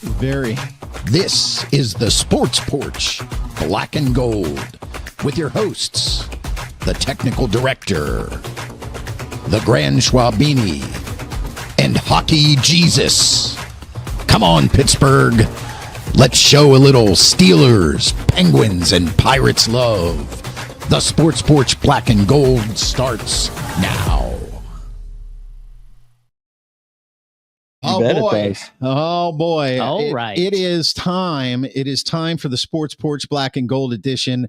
very. This is the Sports Porch, Black and Gold, with your hosts, the technical director, the Grand Schwabini, and Hockey Jesus. Come on, Pittsburgh. Let's show a little Steelers, Penguins, and Pirates love. The Sports Porch Black and Gold starts now. Oh boy. All right. It is time. It is time for the Sports Porch Black and Gold edition.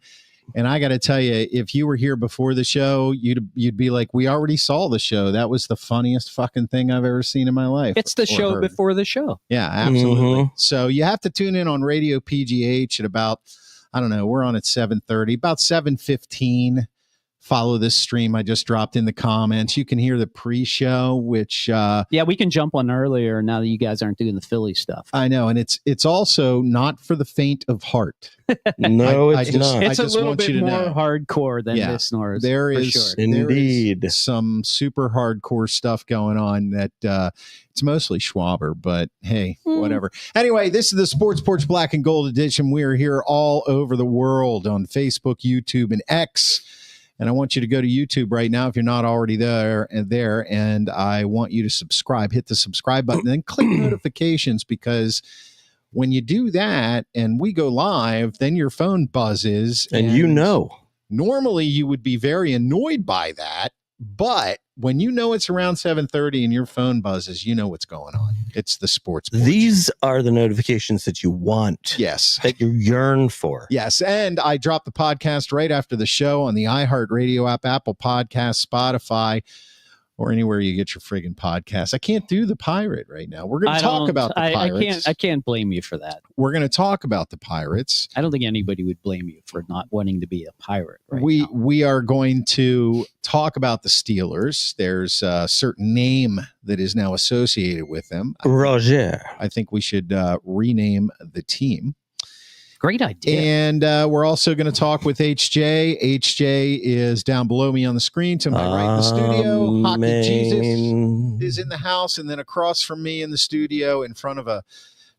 And I got to tell you, if you were here before the show, you'd be like, we already saw the show. That was the funniest fucking thing I've ever seen in my life. It's the show heard. before the show. Yeah, absolutely. Mm-hmm. So you have to tune in on RadioPGH at about, I don't know, we're on at 7:30, about 7:15. Follow this stream I just dropped in the comments. You can hear the pre-show, which yeah, we can jump on earlier now that you guys aren't doing the Philly stuff. I know, and it's also not for the faint of heart. No, it's not. It's I a just little want bit you to more know. hardcore than Yeah, listeners. There for is sure. Indeed. there is some super hardcore stuff going on that it's mostly Schwaber, but hey, whatever. Anyway, this is the Sports Porch Black and Gold edition. We are here all over the world on Facebook, YouTube, and X. And I want you to go to YouTube right now if you're not already there. And I want you to subscribe. Hit the subscribe button, then click notifications, because when you do that and we go live, then your phone buzzes. And you know. Normally you would be very annoyed by that. But when you know it's around 7:30 and your phone buzzes, you know what's going on. It's the Sports Porch. These are the notifications that you want. Yes. That you yearn for. Yes, and I dropped the podcast right after the show on the iHeartRadio app, Apple Podcasts, Spotify, or anywhere you get your friggin' podcasts. I can't do the pirate right now. We're going to talk about the Pirates. I can't blame you for that. We're going to talk about the Pirates. I don't think anybody would blame you for not wanting to be a pirate right now. We are going to talk about the Steelers. There's a certain name that is now associated with them. Roger. I think we should rename the team. Great idea. And we're also going to talk with HJ. HJ is down below me on the screen to my right in the studio. Hockey Jesus is in the house, and then across from me in the studio in front of a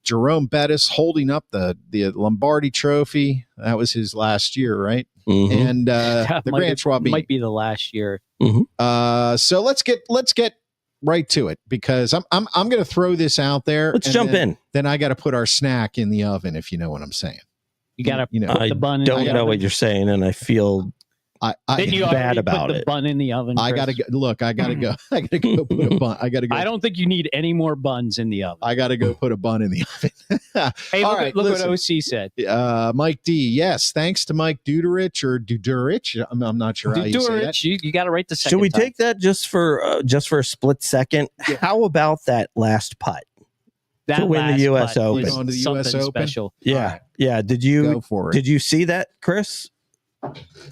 Jerome Bettis holding up the Lombardi Trophy. That was his last year, right? Mm-hmm. And the Grand Schwab might be the last year. Mm-hmm. So let's get right to it, because I'm going to throw this out there. Let's jump in. Then I got to put our snack in the oven, if you know what I'm saying. You got to put the bun in the oven. I don't know oven. what you're saying, and I feel Then you bad already about put the it. bun in the oven. I Chris. gotta go. Look, I gotta go. I gotta go put a bun. I gotta go. I don't think you need any more buns in the oven. I gotta go put a bun in the oven. Hey, All look, right, look listen. what OC said. Mike D. Yes, thanks to Mike Duderich or Dudurich. I'm not sure how you say that. You got to write the second Should we time. take that just for a split second? Yeah. How about that last putt? that to win the last US putt Open? was Going to the something US Open? special. Yeah, All right. yeah. Did Go you for it. did you see that, Chris?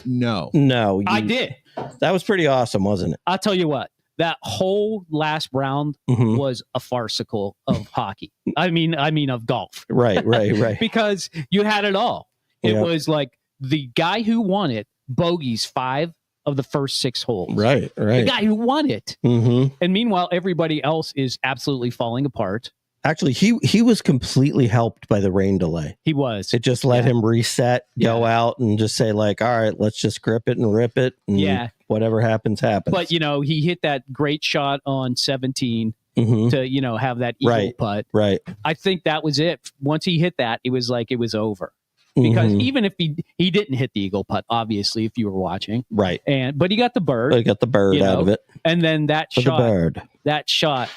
No. No, I did. That was pretty awesome, wasn't it? I'll tell you what. That whole last round Mhm. was a farcical of hockey. I mean of golf. Right. Because you had it all. It Yeah. was like the guy who won it bogeys 5 of the first 6 holes. Right. The guy who won it. Mm-hmm. And meanwhile, everybody else is absolutely falling apart. Actually, he was completely helped by the rain delay. He was. It just let him reset, go Yeah. out, and just say like, "All right, let's just grip it and rip it." And Yeah. whatever happens, happens. But, he hit that great shot on 17 Mhm. to, have that eagle putt. Right. I think that was it. Once he hit that, it was like it was over. Because Mhm. even if he didn't hit the eagle putt, obviously, if you were watching, Right. but he got the bird, I got the bird out of it. and then that For the bird. shot,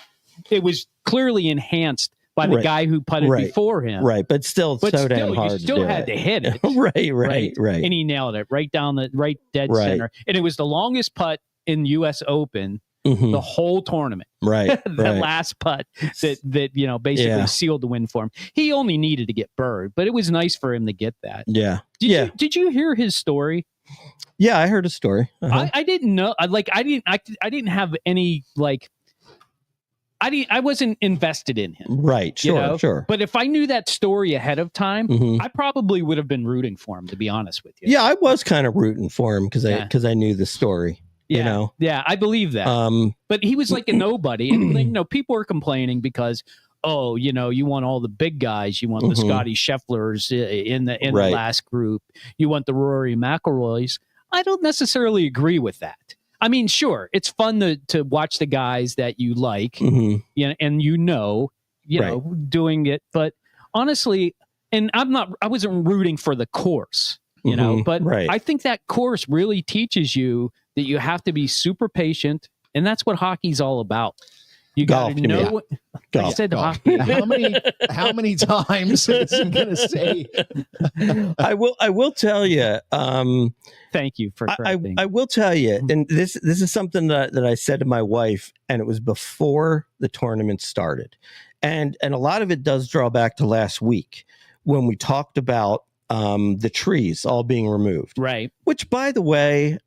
it was clearly enhanced by the Right. guy who putted Right. before him. Right, but still so damn hard. you still had to hit it. Right. And he nailed it right down the dead Right. center. And it was the longest putt in US Open Mhm. the whole tournament. Right. The right. last putt that basically Yeah. sealed the win for him. He only needed to get bird, but it was nice for him to get that. Yeah. Yeah. Did you hear his story? Yeah, I heard a story. Uh-huh. I didn't know. I didn't have any I wasn't invested in him. Right. Sure. Sure. But if I knew that story ahead of time, Mhm. I probably would have been rooting for him, to be honest with you. Yeah, I was kind of rooting for him because I knew the story. Yeah. You know. Yeah, I believe that. But he was like a nobody, and people were complaining because oh, you want all the big guys. You want the Scotty Schefflers in the last group. You want the Rory McIlroys. I don't necessarily agree with that. I mean, sure, it's fun to watch the guys that you like, and doing it. But honestly, and I wasn't rooting for the course, but I think that course really teaches you that you have to be super patient, and that's what hockey's all about. You got to know. I said hockey. How many times is he going to say? I will tell you. Thank you for correcting. I will tell you, and this is something that I said to my wife, and it was before the tournament started, and a lot of it does draw back to last week when we talked about the trees all being removed. Right. Which, by the way,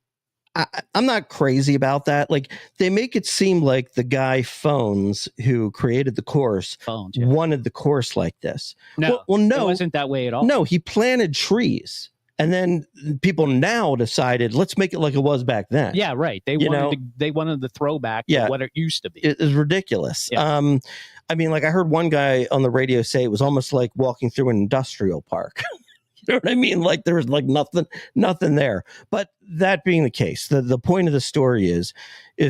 I'm not crazy about that. Like, they make it seem like the guy Phones who created the course wanted the course like this. No, no, it wasn't that way at all. No, he planted trees. And then people now decided, let's make it like it was back then. Yeah, right. They wanted the throwback to what it used to be. It is ridiculous. Yeah. I mean, like, I heard one guy on the radio say it was almost like walking through an industrial park. You know what I mean? Like, there was like nothing there. But that being the case, the point of the story is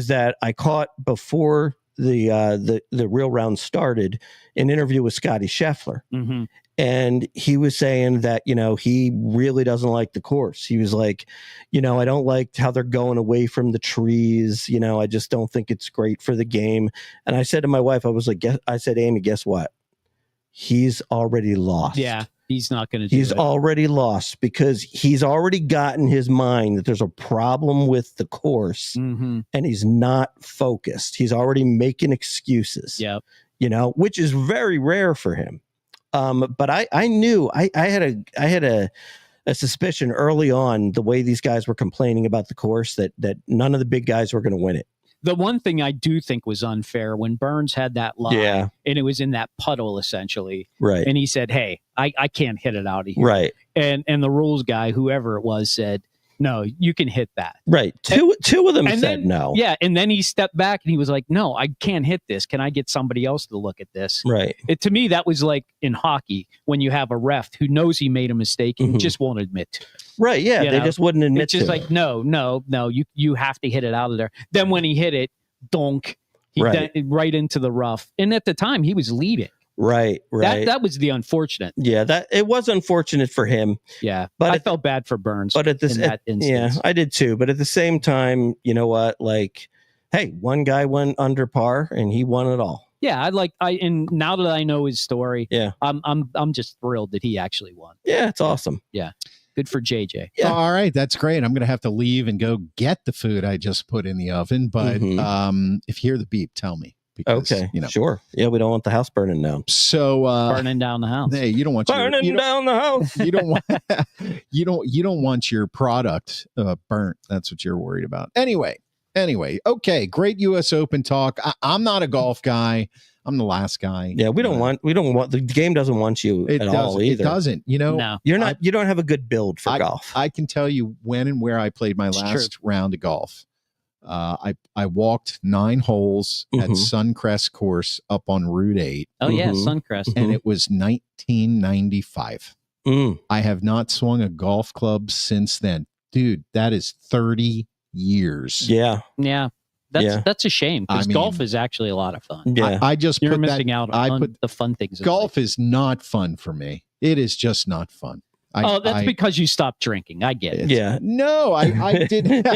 that I caught before the real round started an interview with Scotty Scheffler. Mm-hmm. And he was saying that, he really doesn't like the course. He was like, I don't like how they're going away from the trees. I just don't think it's great for the game. And I said to my wife, I said, Amy, guess what? He's already lost. Yeah. He's not going to do it. He's already lost because he's already gotten his mind that there's a problem with the course, and he's not focused. He's already making excuses, which is very rare for him. But I knew I had a suspicion early on, the way these guys were complaining about the course, that none of the big guys were going to win it. The one thing I do think was unfair when Burns had that line, and it was in that puddle essentially, right? And he said, "Hey, I can't hit it out of here," right? And the rules guy, whoever it was, said, "No, you can hit that." Right. Two of them said no. Yeah, and then he stepped back and he was like, "No, I can't hit this. Can I get somebody else to look at this?" Right. To me, that was like in hockey when you have a ref who knows he made a mistake and just won't admit to it. Right. Yeah, they just wouldn't admit to it. It's just like, no, you have to hit it out of there. Then when he hit it, donk, right into the rough. And at the time, he was leading. Right. That was the unfortunate. Yeah, that it was unfortunate for him. Yeah, but I felt bad for Burns. But in that instance, yeah, I did too. But at the same time, you know what? Like, hey, one guy went under par and he won it all. Yeah, and now that I know his story, I'm just thrilled that he actually won. Yeah, it's awesome. Yeah. Good for JJ. Yeah. All right, that's great. I'm going to have to leave and go get the food I just put in the oven. But if you hear the beep, tell me. Because, okay, sure. Yeah, we don't want the house burning down. So burning down the house. Hey, you don't want burning down the house. You don't want you don't want your product burnt. That's what you're worried about. Anyway. Okay, great U.S. Open talk. I'm not a golf guy. I'm the last guy. Yeah, we don't want the game doesn't want you at all either. It doesn't. No. You're not. You don't have a good build for golf. I can tell you when and where I played my last round of golf. I walked 9 holes at Suncrest course up on Route 8. Oh yeah, Suncrest, and it was 1995. I have not swung a golf club since then, dude. That is 30 years. Yeah. That's a shame because golf is actually a lot of fun. Yeah, You're missing out on the fun things. Golf is not fun for me. It is just not fun. That's because you stopped drinking. I get it. Yeah. No, I didn't.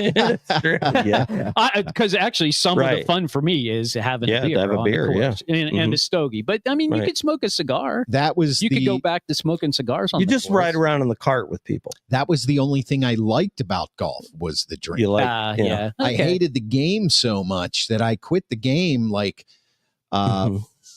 Yeah. Because actually, some of the fun for me is having a beer. To have a beer, and a stogie. But I mean, you could smoke a cigar. You could go back to smoking cigars. You just ride around in the cart with people. That was the only thing I liked about golf was the drink. Yeah. I hated the game so much that I quit the game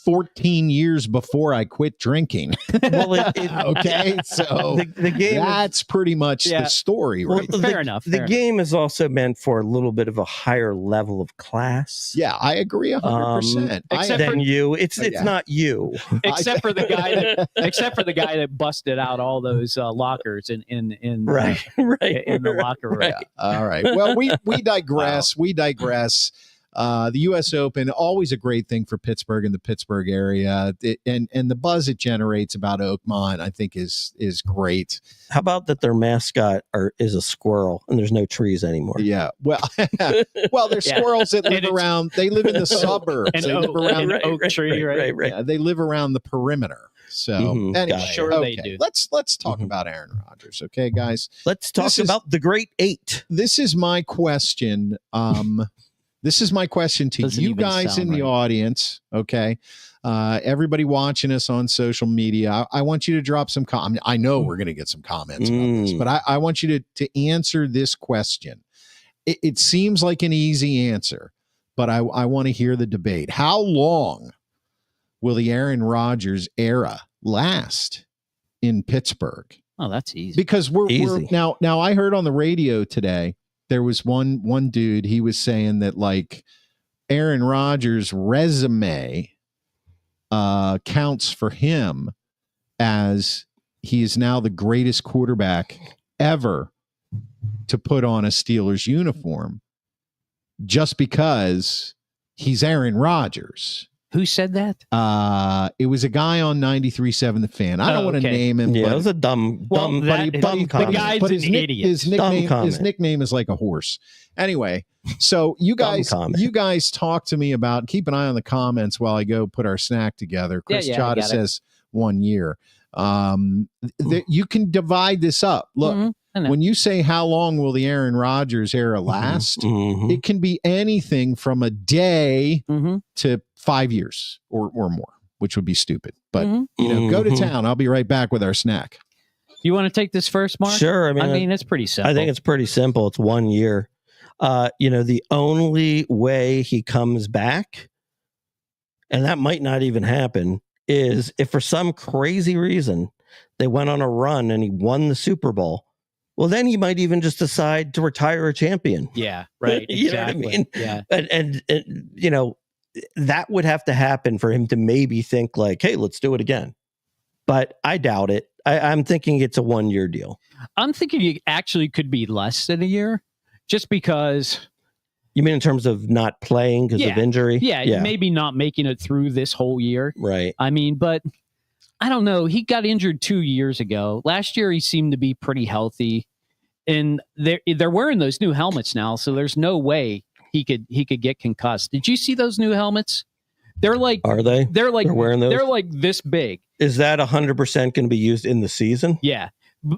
14 years before I quit drinking. Well, okay, so the game that's pretty much the story, right? Well, fair enough. The game is also meant for a little bit of a higher level of class. Yeah, I agree 100%. Than you. It's not you. Except for the guy that busted out all those lockers in in the locker room. All right. Well, we digress. Wow. We digress. The U.S. Open, always a great thing for Pittsburgh and the Pittsburgh area. And the buzz it generates about Oakmont, I think, is great. How about that their mascot is a squirrel and there's no trees anymore? Yeah. Well, there's squirrels that live around. They live in the suburbs. They live around an oak tree, right? Yeah, they live around the perimeter. So anyway, sure they do. Let's talk about Aaron Rodgers, okay, guys? Let's talk about the Great Eight. This is my question. This is my question to you guys in the audience, okay? Everybody watching us on social media, I want you to drop some comments. I know we're going to get some comments about this, but I want you to answer this question. It seems like an easy answer, but I want to hear the debate. How long will the Aaron Rodgers era last in Pittsburgh? Oh, that's easy. Because we're now I heard on the radio today, there was one dude, he was saying that like Aaron Rodgers' resume counts for him as he is now the greatest quarterback ever to put on a Steelers uniform just because he's Aaron Rodgers. Who said that? It was a guy on 93.7 The Fan. I don't want to name him. Yeah, but it was a dumb comment. The guy's an idiot. His nickname is like a horse. Anyway, so you guys talk to me about, keep an eye on the comments while I go put our snack together. Chris Chada says 1 year. You can divide this up. Look, when you say how long will the Aaron Rodgers era last, it can be anything from a day to 5 years or more, which would be stupid. But go to town. I'll be right back with our snack. You want to take this first, Mark? Sure. I mean, it's pretty simple. I think it's pretty simple. It's 1 year. The only way he comes back, and that might not even happen, is if for some crazy reason they went on a run and he won the Super Bowl. Well, then he might even just decide to retire a champion. Yeah, right. You know what I mean? Yeah. And that would have to happen for him to maybe think like, hey, let's do it again. But I doubt it. I'm thinking it's a 1 year deal. I'm thinking it actually could be less than a year just because. You mean in terms of not playing because of injury? Yeah, maybe not making it through this whole year. Right. I mean, but I don't know. He got injured 2 years ago. Last year, he seemed to be pretty healthy. And they're wearing those new helmets now, so there's no way he could get concussed. Did you see those new helmets? They're like, are they? They're like, they're wearing those? They're like this big. Is that 100% going to be used in the season? Yeah.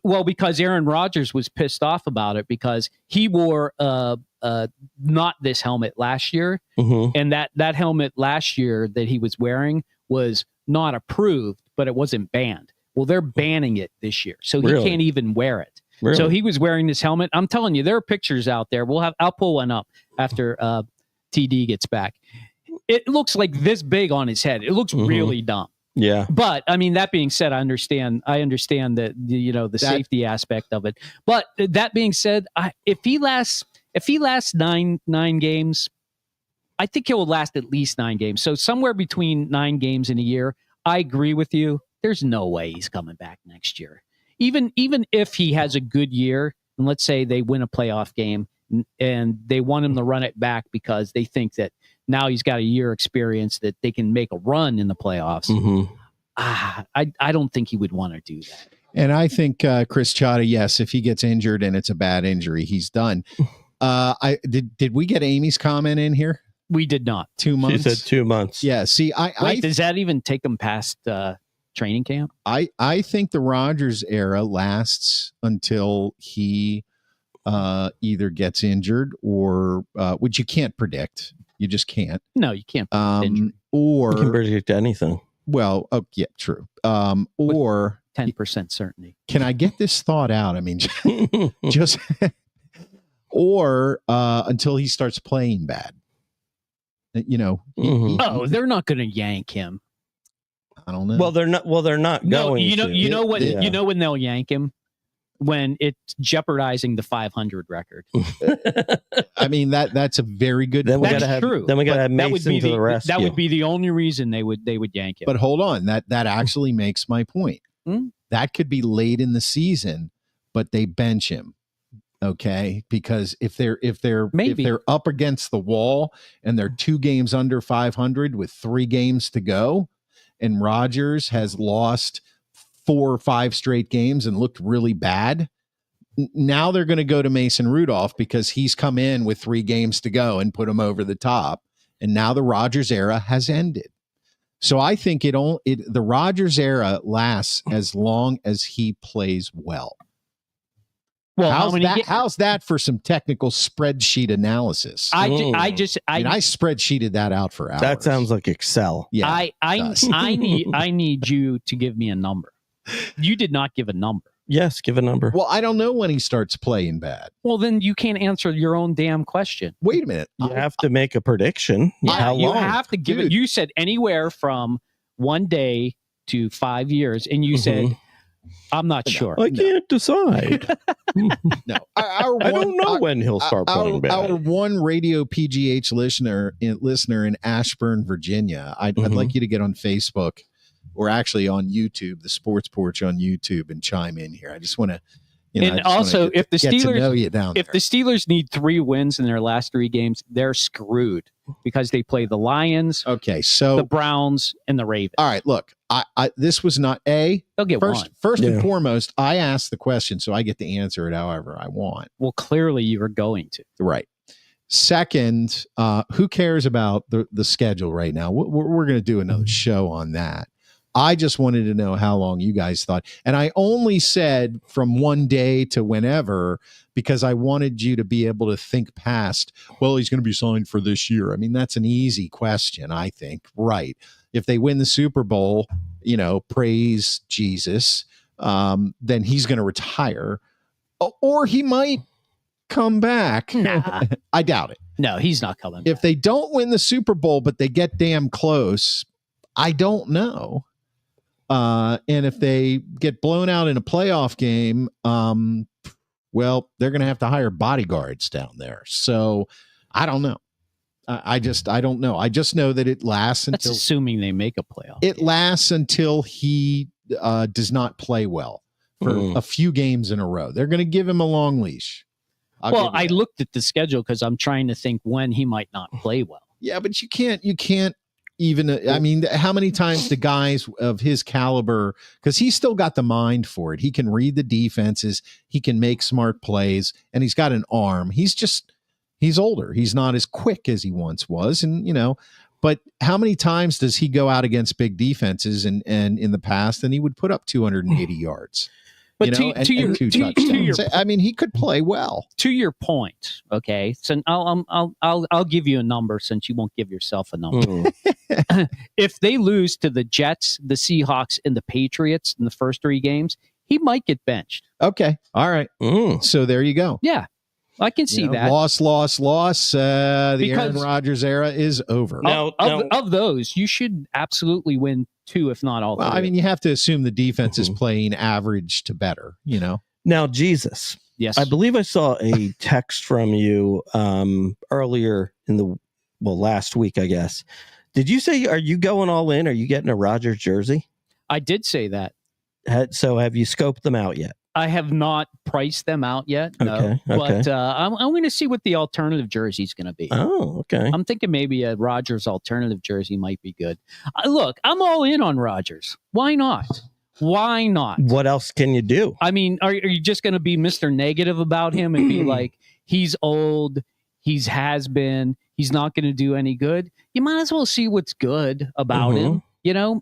Well, because Aaron Rodgers was pissed off about it because he wore not this helmet last year, and that helmet last year that he was wearing was not approved, but it wasn't banned. Well, they're banning it this year, so he can't even wear it. Really? So he was wearing this helmet. I'm telling you, there are pictures out there. I'll pull one up after TD gets back. It looks like this big on his head. It looks really dumb. Yeah. But I mean, that being said, I understand that the safety aspect of it. But that being said, if he lasts nine games, I think he will last at least 9 games. So somewhere between 9 games in a year. I agree with you. There's no way he's coming back next year. Even if he has a good year, and let's say they win a playoff game and they want him to run it back because they think that now he's got a year experience that they can make a run in the playoffs. I don't think he would want to do that. And I think Chris Chada, yes, if he gets injured and it's a bad injury, he's done. Did we get Amy's comment in here? We did not. 2 months. She said 2 months. Yeah. See, does that even take him past training camp? I think the Rodgers era lasts until he either gets injured or which you can't predict. You just can't. No, you can't predict injury. Or you can predict anything. Well, yeah, true. Or 10% certainty. Can I get this thought out? I mean, just or until he starts playing bad. They're not going to yank him. I don't know. Well, they're not going. You know when they'll yank him? When it's jeopardizing the 500 record. I mean, that's a very good point. That's true. Then we got to have Mason to the rescue. That would be the only reason they would yank him. But hold on, that actually makes my point. That could be late in the season, but they bench him. Okay, because if they're up against the wall and they're 2 games under 500 with 3 games to go, and Rodgers has lost 4 or 5 straight games and looked really bad, now they're going to go to Mason Rudolph because he's come in with 3 games to go and put him over the top, and now the Rodgers era has ended. So I think the Rodgers era lasts as long as he plays well. Well, how's that for some technical spreadsheet analysis? I spreadsheeted that out for hours. That sounds like Excel. Yeah, I need you to give me a number. You did not give a number. Yes, give a number. Well, I don't know when he starts playing bad. Well, then you can't answer your own damn question. Wait a minute. You have to make a prediction. Yeah, how long? You have to give it. You said anywhere from 1 day to 5 years, and you said, I'm not sure. I can't decide. No. I don't know when he'll start playing bad. Our one RadioPGH listener in Ashburn, Virginia, I'd like you to get on Facebook or actually on YouTube, the Sports Porch on YouTube, and chime in here. I just want to, and also if the Steelers need 3 wins in their last 3 games, they're screwed because they play the Lions, the Browns, and the Ravens. All right, look, this was not they'll get first and foremost. I asked the question, so I get to answer it however I want. Well, clearly you are going to. Right. Second, who cares about the schedule right now? We're going to do another show on that. I just wanted to know how long you guys thought. And I only said from 1 day to whenever because I wanted you to be able to think past, well, he's going to be signed for this year. I mean, that's an easy question, I think. Right. If they win the Super Bowl, praise Jesus, then he's going to retire. Or he might come back. Nah. I doubt it. No, he's not coming back. If they don't win the Super Bowl, but they get damn close, I don't know. And if they get blown out in a playoff game, well, they're going to have to hire bodyguards down there. So I don't know. I don't know. I just know that it lasts until. That's assuming they make a playoff. It lasts until he does not play well for a few games in a row. They're going to give him a long leash. I looked at the schedule because I'm trying to think when he might not play well. Yeah, but you can't even, I mean, how many times do guys of his caliber, because he's still got the mind for it. He can read the defenses. He can make smart plays, and he's got an arm. He's older. He's not as quick as he once was. And, but how many times does he go out against big defenses and in the past, and he would put up 280 yards? But to your, I mean, he could play well. To your point, okay. So I'll give you a number since you won't give yourself a number. If they lose to the Jets, the Seahawks, and the Patriots in the first 3 games, he might get benched. Okay, all right. So there you go. Yeah, I can see that. Loss. The Aaron Rodgers era is over. Of those, you should absolutely win 2, if not all. Well, 3. I mean, you have to assume the defense is playing average to better, Now, Jesus. Yes. I believe I saw a text from you earlier in last week, I guess. Did you say, are you going all in? Are you getting a Rodgers jersey? I did say that. So have you scoped them out yet? I have not priced them out yet. No, okay. But I'm going to see what the alternative jersey is going to be. Oh, okay. I'm thinking maybe a Rodgers alternative jersey might be good. Look, I'm all in on Rodgers. Why not? Why not? What else can you do? I mean, are you just going to be Mr. Negative about him and be like, he's old, has been, he's not going to do any good? You might as well see what's good about him.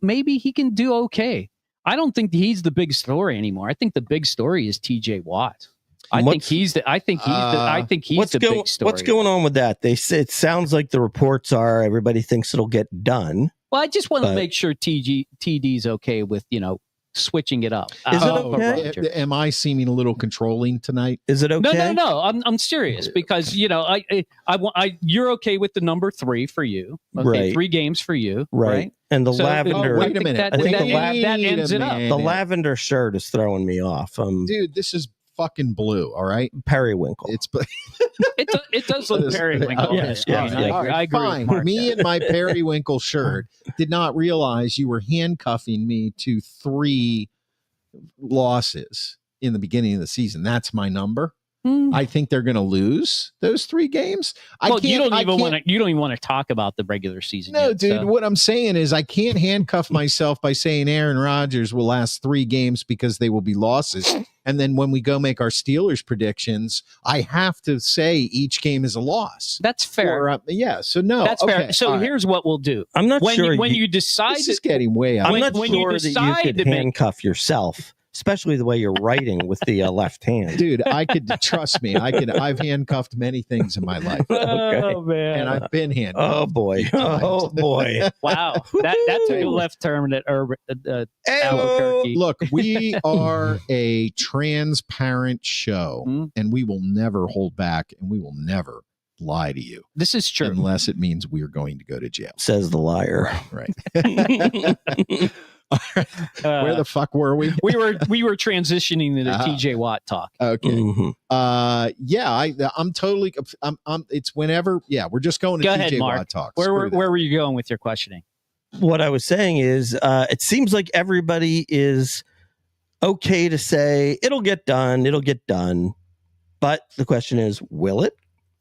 Maybe he can do okay. I don't think he's the big story anymore. I think the big story is TJ Watt. I think he's the big story. What's going on with that? They say it sounds like the reports are everybody thinks it'll get done. Well, I just want to make sure TD's okay with, switching it up. Is it okay? Am I seeming a little controlling tonight? Is it okay? No. I'm serious because you're okay with the number 3 for you. Okay, right. 3 games for you. Right. And the lavender. Wait a minute. I think that ends it up. The lavender shirt is throwing me off. Dude, this is fucking blue. All right. Periwinkle. It does look periwinkle. I agree. Fine. Me and my periwinkle shirt did not realize you were handcuffing me to 3 losses in the beginning of the season. That's my number. I think they're going to lose those 3 games. You don't even want to talk about the regular season. No, yet, dude. so. What I'm saying is I can't handcuff myself by saying Aaron Rodgers will last 3 games because they will be losses. And then when we go make our Steelers predictions, I have to say each game is a loss. That's fair. So no. That's fair. So here's what we'll do. I'm not sure when you decide. This is getting way out. I'm not sure that you could handcuff yourself. Especially the way you're writing with the left hand, dude. I could trust me. I've handcuffed many things in my life. Oh man, and I've been handcuffed. Oh boy. Wow, that's a left term that Albuquerque. Look, we are a transparent show, and we will never hold back, and we will never lie to you. This is true, unless it means we're going to go to jail. Says the liar. Right. Where the fuck were we? we were transitioning to the TJ Watt talk. Okay. Mm-hmm. I'm totally. It's whenever. Yeah, we're just going to TJ Watt talk. Where were you going with your questioning? What I was saying is, it seems like everybody is okay to say it'll get done. It'll get done. But the question is, will it?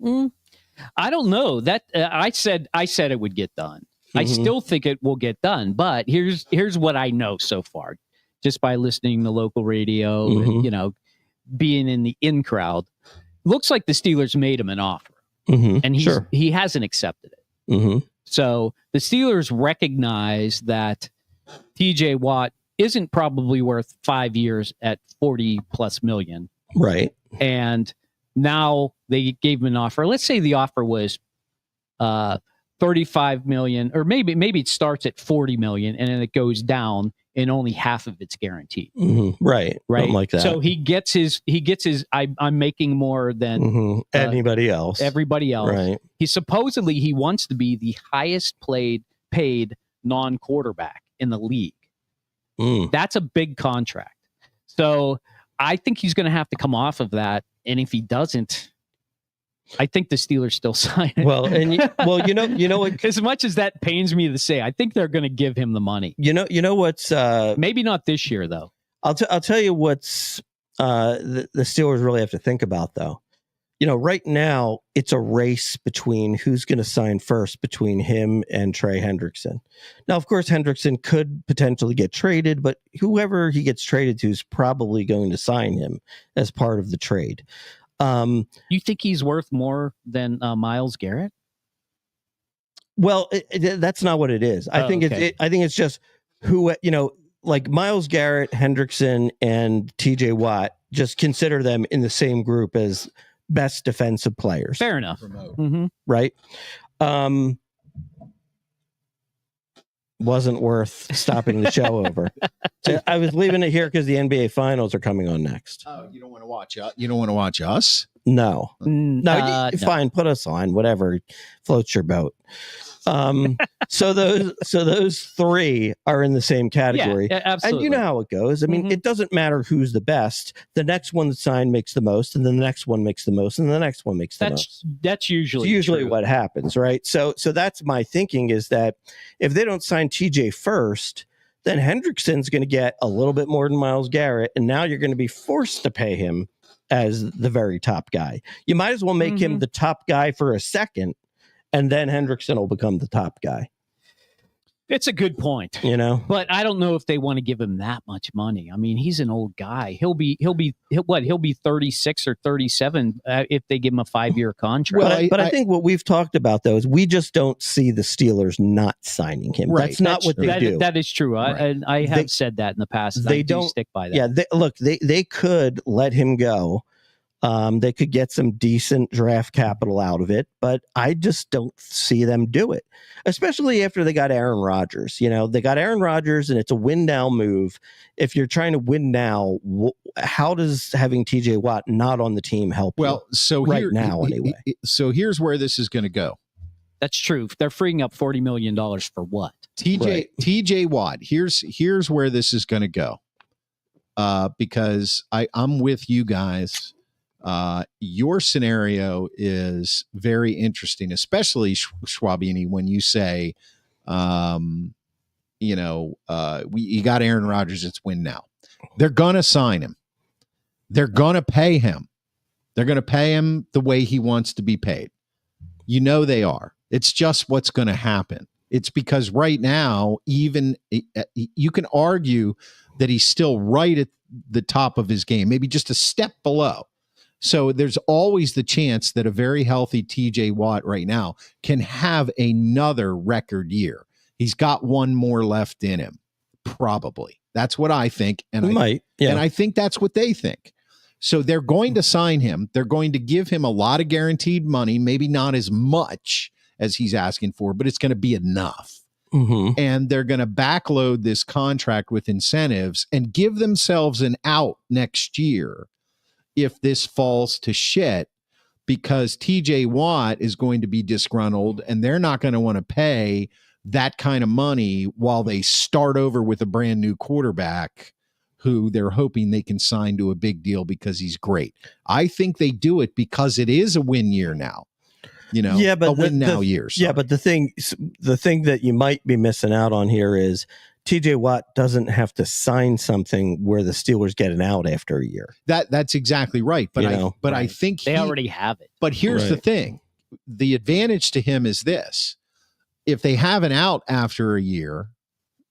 I don't know. That I said it would get done. I still think it will get done, but here's what I know so far, just by listening to local radio and being in the in crowd. Looks like the Steelers made him an offer, and he hasn't accepted it. So the Steelers recognize that TJ Watt isn't probably worth 5 years at $40+ million, right? And now they gave him an offer. Let's say the offer was $35 million, or maybe it starts at $40 million and then it goes down and only half of it's guaranteed. Right. Something like that. So he gets his, I'm making more than everybody else. Right. He wants to be the highest paid non-quarterback in the league. That's a big contract. So I think he's going to have to come off of that. And if he doesn't, I think the Steelers still sign it. Well, you know what? As much as that pains me to say, I think they're going to give him the money. You know what's maybe not this year though. I'll tell you what's the Steelers really have to think about though. Right now it's a race between who's going to sign first between him and Trey Hendrickson. Now, of course, Hendrickson could potentially get traded, but whoever he gets traded to is probably going to sign him as part of the trade. You think he's worth more than Myles Garrett? Well, that's not what it is. I think it's just who, like Myles Garrett, Hendrickson, and TJ Watt, just consider them in the same group as best defensive players. Fair enough. Right. Wasn't worth stopping the show over. I was leaving it here because the NBA finals are coming on next. Oh, you don't want to watch you don't want to watch us? No. Fine, put us on, whatever floats your boat. So those 3 are in the same category. Yeah, absolutely. And you know how it goes. I mean, it doesn't matter who's the best. The next one signed makes the most, and then the next one makes the most, and the next one makes the most. That's usually true. What happens, right? So that's my thinking, is that if they don't sign TJ first, then Hendrickson's going to get a little bit more than Myles Garrett, and now you're going to be forced to pay him as the very top guy. You might as well make him the top guy for a second, and then Hendrickson will become the top guy. It's a good point, but I don't know if they want to give him that much money. I mean, he's an old guy. He'll be 36 or 37 if they give him a 5-year contract. Well, but I think what we've talked about though is we just don't see the Steelers not signing him. Right. That's not what they do. That is true. Right. I have said that in the past. They don't stick by that. Yeah. They could let him go. They could get some decent draft capital out of it, but I just don't see them do it, especially after they got Aaron Rodgers. They got Aaron Rodgers, and it's a win now move. If you're trying to win now, how does having TJ Watt not on the team help? Well, so now anyway. So here's where this is going to go. That's true. They're freeing up $40 million for what? TJ Watt. Here's where this is going to go. Because I'm with you guys. Your scenario is very interesting, especially Schwabini, when you say, you got Aaron Rodgers, it's win now. They're going to sign him. They're going to pay him. They're going to pay him the way he wants to be paid. You know they are. It's just what's going to happen. It's because right now, even you can argue that he's still right at the top of his game, maybe just a step below. So there's always the chance that a very healthy TJ Watt right now can have another record year. He's got one more left in him, probably. That's what I think. And and I think that's what they think. So they're going to sign him. They're going to give him a lot of guaranteed money, maybe not as much as he's asking for, but it's going to be enough. And they're going to backload this contract with incentives and give themselves an out next year if this falls to shit, because TJ Watt is going to be disgruntled and they're not going to want to pay that kind of money while they start over with a brand new quarterback who they're hoping they can sign to a big deal because he's great. I think they do it because it is a win year now. But a win now year. Sorry. Yeah, but the thing that you might be missing out on here is TJ Watt doesn't have to sign something where the Steelers get an out after a year. That's exactly right. But I think they already have it. But here's the thing. The advantage to him is this. If they have an out after a year,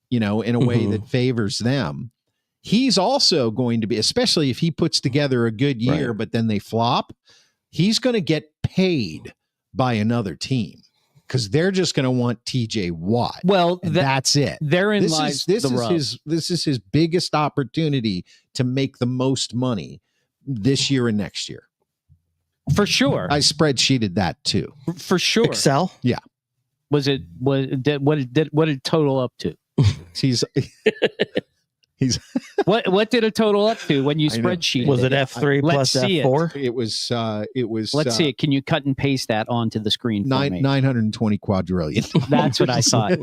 in a way that favors them, he's also going to be, especially if he puts together a good year, but then they flop, he's going to get paid by another team because they're just going to want TJ Watt. Well, that's it. Therein lies the rub. This is his biggest opportunity to make the most money this year and next year. For sure. I spreadsheeted that too. For sure. Excel? Yeah. What did it total up to? What did it total up to when you spreadsheet? Was it F3 plus F4? It was. Let's see it. Can you cut and paste that onto the screen? 920 quadrillion. That's what I thought.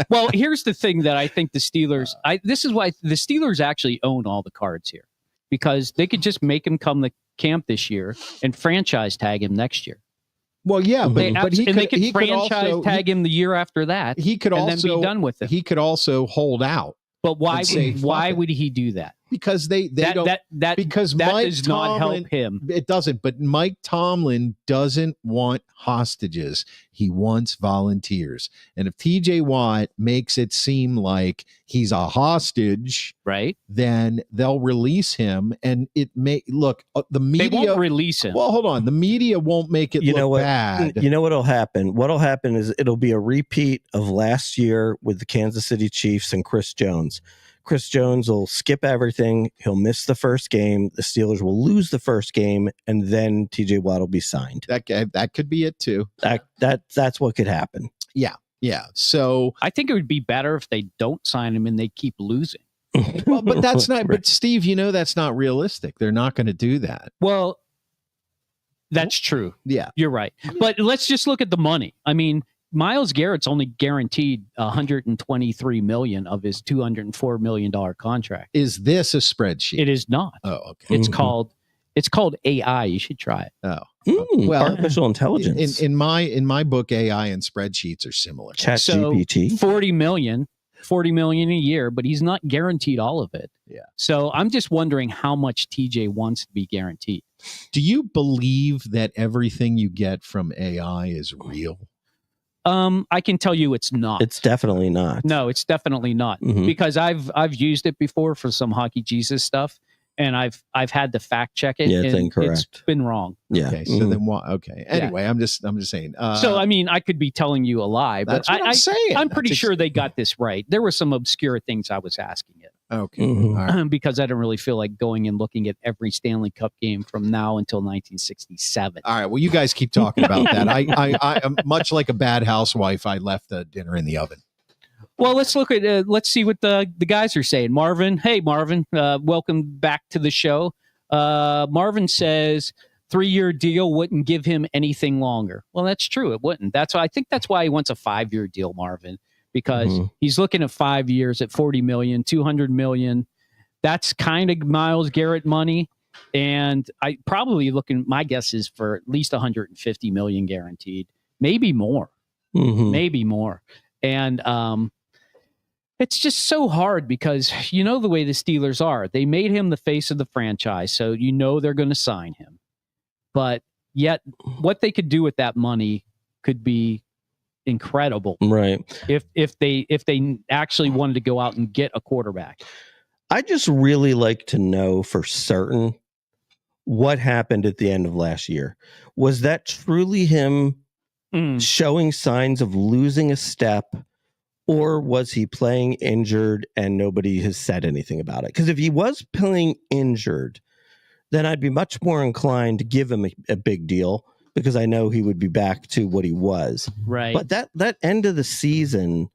Well, here's the thing that I think the Steelers. This is why the Steelers actually own all the cards here, because they could just make him come to camp this year and franchise tag him next year. Well, yeah, but they could franchise tag him the year after that. He could then be done with it. He could also hold out. But why would he do that? Because Mike does not help him. It doesn't. But Mike Tomlin doesn't want hostages. He wants volunteers. And if TJ Watt makes it seem like he's a hostage, right, then they'll release him. And it may look the media they won't release him. Well, hold on. The media won't make it look bad. You know what'll happen? What'll happen is it'll be a repeat of last year with the Kansas City Chiefs and Chris Jones. Chris Jones will skip everything. He'll miss the first game. The Steelers will lose the first game, and then TJ Watt will be signed. That could be it too. That's what could happen. Yeah. So I think it would be better if they don't sign him and they keep losing. Well, but that's not. But Steve, that's not realistic. They're not going to do that. Well, that's true. Yeah, you're right. But let's just look at the money. I mean, Myles Garrett's only guaranteed $123 million of his $204 million contract. Is this a spreadsheet? It is not. Oh, okay. It's called AI. You should try it. Oh, well, artificial intelligence. In my book, AI and spreadsheets are similar. ChatGPT. $40 million a year, but he's not guaranteed all of it. Yeah. So I'm just wondering how much TJ wants to be guaranteed. Do you believe that everything you get from AI is real? I can tell you it's not. It's definitely not. No, it's definitely not, because I've used it before for some Hockey Jesus stuff, and I've had to fact check it. Yeah, it's incorrect. It's been wrong. Yeah. Okay. So then what? Okay. Anyway, I'm just saying. So I mean, I could be telling you a lie, but that's what I'm saying. I'm pretty sure they got this right. There were some obscure things I was asking it. Okay. All right. Because I don't really feel like going and looking at every Stanley Cup game from now until 1967. All right. Well, you guys keep talking about that. I am much like a bad housewife. I left the dinner in the oven. Well, let's look at let's see what the guys are saying. Marvin, hey Marvin, welcome back to the show. Marvin says 3-year deal wouldn't give him anything longer. Well, that's true. It wouldn't. I think that's why he wants a 5-year deal, Marvin. Because he's looking at 5 years at $40 million, $200 million. That's kind of Myles Garrett money. And I probably my guess is for at least $150 million guaranteed, maybe more, maybe more. And it's just so hard because the way the Steelers are. They made him the face of the franchise, so they're going to sign him. but yet what they could do with that money could be incredible. Right. If they actually wanted to go out and get a quarterback. I just really like to know for certain what happened at the end of last year. Was that truly him showing signs of losing a step, or was he playing injured and nobody has said anything about it? Because if he was playing injured, then I'd be much more inclined to give him a big deal, because I know he would be back to what he was. Right. But that end of the season,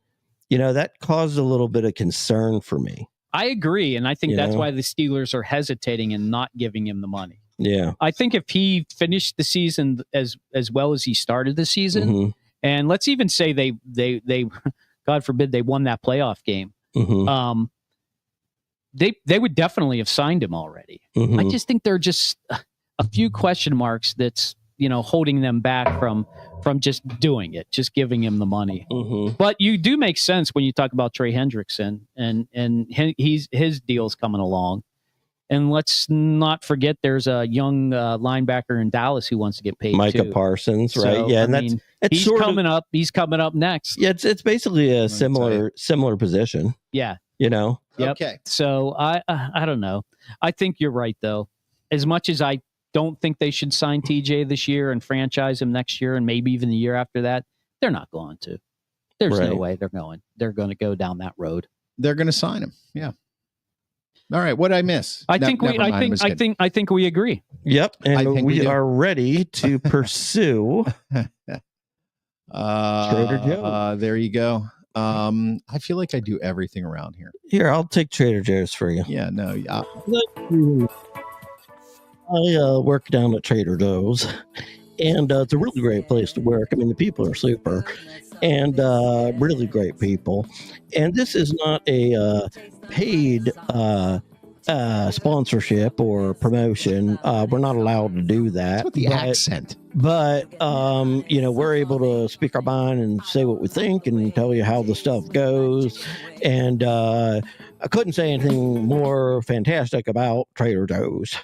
that caused a little bit of concern for me. I agree, and I think that's why the Steelers are hesitating and not giving him the money. Yeah. I think if he finished the season as well as he started the season, and let's even say they God forbid they won that playoff game, they would definitely have signed him already. I just think there are just a few question marks that's holding them back from just doing it, just giving him the money. But you do make sense when you talk about Trey Hendrickson and his deal's coming along. And let's not forget there's a young linebacker in Dallas who wants to get paid Micah too. Parsons, right? So, yeah, and he's coming up. He's coming up next. Yeah, it's basically a similar position. Yeah. Yep. Okay. So I don't know. I think you're right though. As much as I don't think they should sign TJ this year and franchise him next year and maybe even the year after that, they're not going to. There's no way they're going. They're going to go down that road. They're going to sign him. Yeah. All right. What did I miss? I think we agree. Yep. And we are ready to pursue Trader Joe. There you go. I feel like I do everything around here. Here, I'll take Trader Joe's for you. Yeah, no. I work down at Trader Joe's, and it's a really great place to work. I mean, the people are super, and really great people. And this is not a paid sponsorship or promotion. We're not allowed to do that. What's with the accent? But we're able to speak our mind and say what we think and tell you how the stuff goes. And I couldn't say anything more fantastic about Trader Joe's.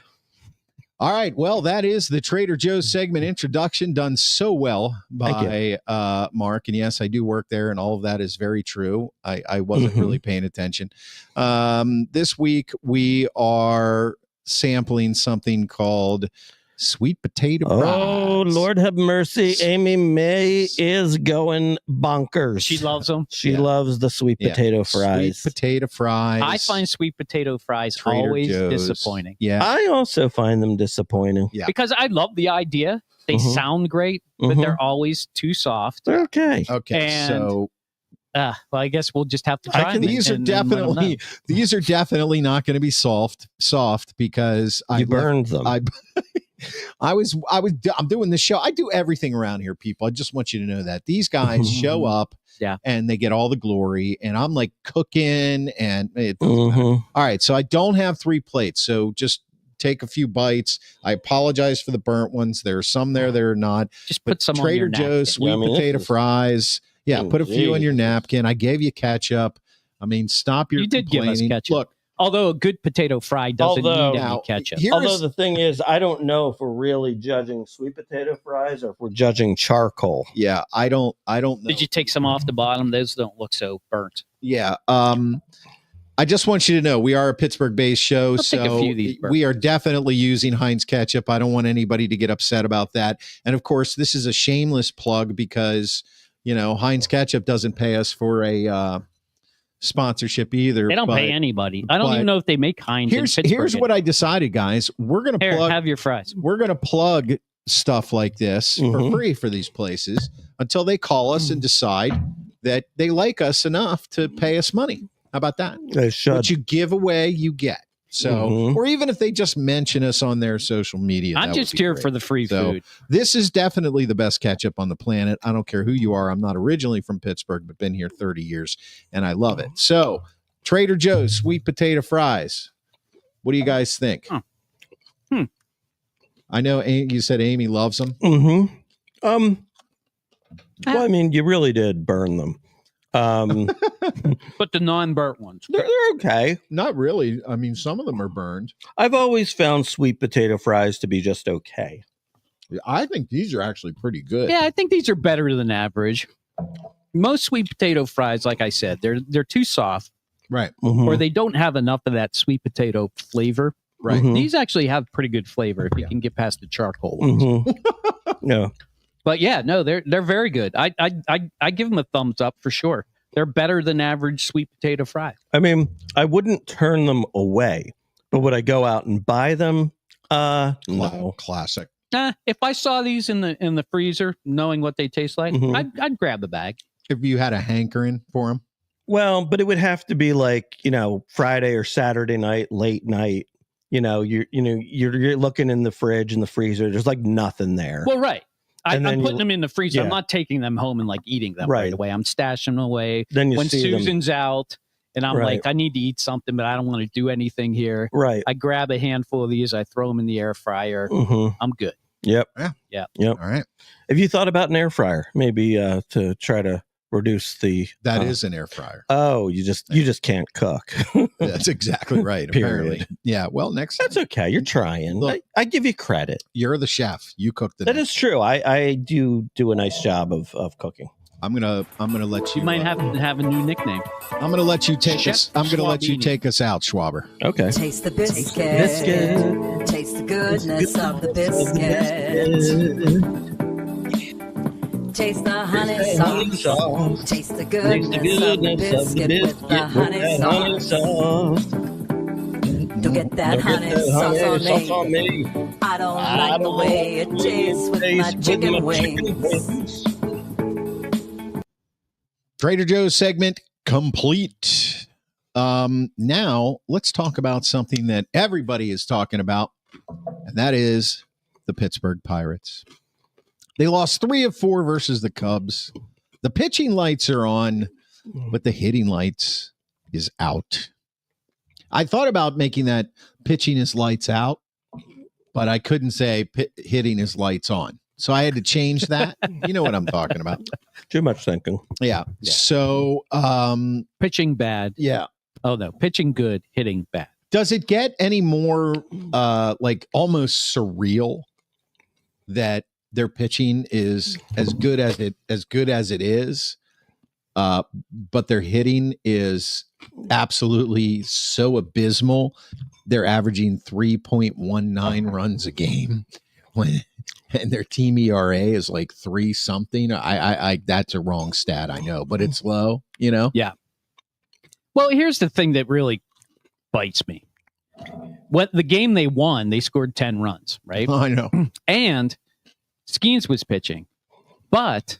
All right. Well, that is the Trader Joe's segment introduction, done so well by Mark. And yes, I do work there, and all of that is very true. I wasn't really paying attention. This week, we are sampling something called sweet potato fries. Oh, Lord have mercy. Amy May is going bonkers. She loves them. She loves the sweet potato fries. Sweet potato fries. I find sweet potato fries Trader always Joe's. Disappointing. Yeah. I also find them disappointing. Yeah. Because I love the idea. They sound great, but they're always too soft. Okay. Okay. So well, I guess we'll just have to try them. These are definitely not going to be soft because I burned them. I'm doing this show. I do everything around here, people. I just want you to know that these guys show up and they get all the glory, and I'm like cooking and it doesn't matter. All right. So I don't have 3 plates. So just take a few bites. I apologize for the burnt ones. There are some there that are not. Just put some Trader on your Joe's sweet potato fries. Yeah, put a few on your napkin. I gave you ketchup. I mean, stop your complaining. You did give us ketchup. Look, although a good potato fry doesn't need any ketchup. Although the thing is, I don't know if we're really judging sweet potato fries or if we're judging charcoal. Yeah, I don't know. Did you take some off the bottom? Those don't look so burnt. Yeah. I just want you to know we are a Pittsburgh-based show, so we are definitely using Heinz ketchup. I don't want anybody to get upset about that. And of course, this is a shameless plug because Heinz ketchup doesn't pay us for a sponsorship either. They don't pay anybody. I don't even know if they make Heinz in Pittsburgh. Here's what I decided, guys. We're going to plug. Have your fries. We're going to plug stuff like this for free for these places until they call us and decide that they like us enough to pay us money. How about that? They should. What you give away, you get. So, or even if they just mention us on their social media. I'm just here for the free food. This is definitely the best ketchup on the planet. I don't care who you are. I'm not originally from Pittsburgh, but been here 30 years, and I love it. So, Trader Joe's sweet potato fries. What do you guys think? I know you said Amy loves them. Well, I mean, you really did burn them. But the non-burnt ones, they're okay. Not really. I mean, some of them are burned. I've always found sweet potato fries to be just okay. I think these are actually pretty good. Yeah, I think these are better than average. Most sweet potato fries, like I said, they're too soft. Right. Or they don't have enough of that sweet potato flavor. Right. These actually have pretty good flavor if you can get past the charcoal ones. Yeah. But yeah, no, they're very good. I give them a thumbs up for sure. They're better than average sweet potato fry. I mean, I wouldn't turn them away, but would I go out and buy them? No. Classic. If I saw these in the freezer, knowing what they taste like, I'd grab the bag. If you had a hankering for them. Well, but it would have to be like, Friday or Saturday night, late night. You're looking in the fridge and the freezer. There's like nothing there. Well, right. I'm putting them in the freezer. Yeah. I'm not taking them home and like eating them right away. I'm stashing them away. Then when Susan's out and I'm Right. like, I need to eat something, but I don't want to do anything here. Right. I grab a handful of these. I throw them in the air fryer. I'm good. Yep. Yeah. Yep. All right. Have you thought about an air fryer? Maybe to try to reduce the. That is an air fryer. Oh, you just can't cook. That's exactly right. Period. Apparently. Yeah. Well, next. That's okay. You're trying. Look, I give you credit. You're the chef. You cook the. That is true. I do a nice job of cooking. I'm gonna let you. You might have to have a new nickname. I'm gonna let you take Chef us. I'm gonna let you Schwabini. take us out, Schwaber. Okay. Taste the biscuit. Biscuit. Taste the goodness of the biscuit. Taste the honey sauce. Taste the goodness of the biscuit with the honey sauce. Don't get that honey sauce on me. I don't like the way it tastes with my chicken wings. Trader Joe's segment complete. Now let's talk about something that everybody is talking about, and that is the Pittsburgh Pirates. They lost 3 of 4 versus the Cubs. The pitching lights are on, but the hitting lights is out. I thought about making that pitching is lights out, but I couldn't say hitting is lights on. So I had to change that. You know what I'm talking about. Too much thinking. Yeah. So Pitching bad. yeah. Oh no, pitching good, hitting bad. Does it get any more like almost surreal that their pitching is as good as it is, but their hitting is absolutely so abysmal? They're averaging 3.19 runs a game and their team ERA is like 3 something. I that's a wrong stat, I know, but it's low, Yeah. Well, here's the thing that really bites me. What the game they won, they scored 10 runs, right? I know. And Skeens was pitching, but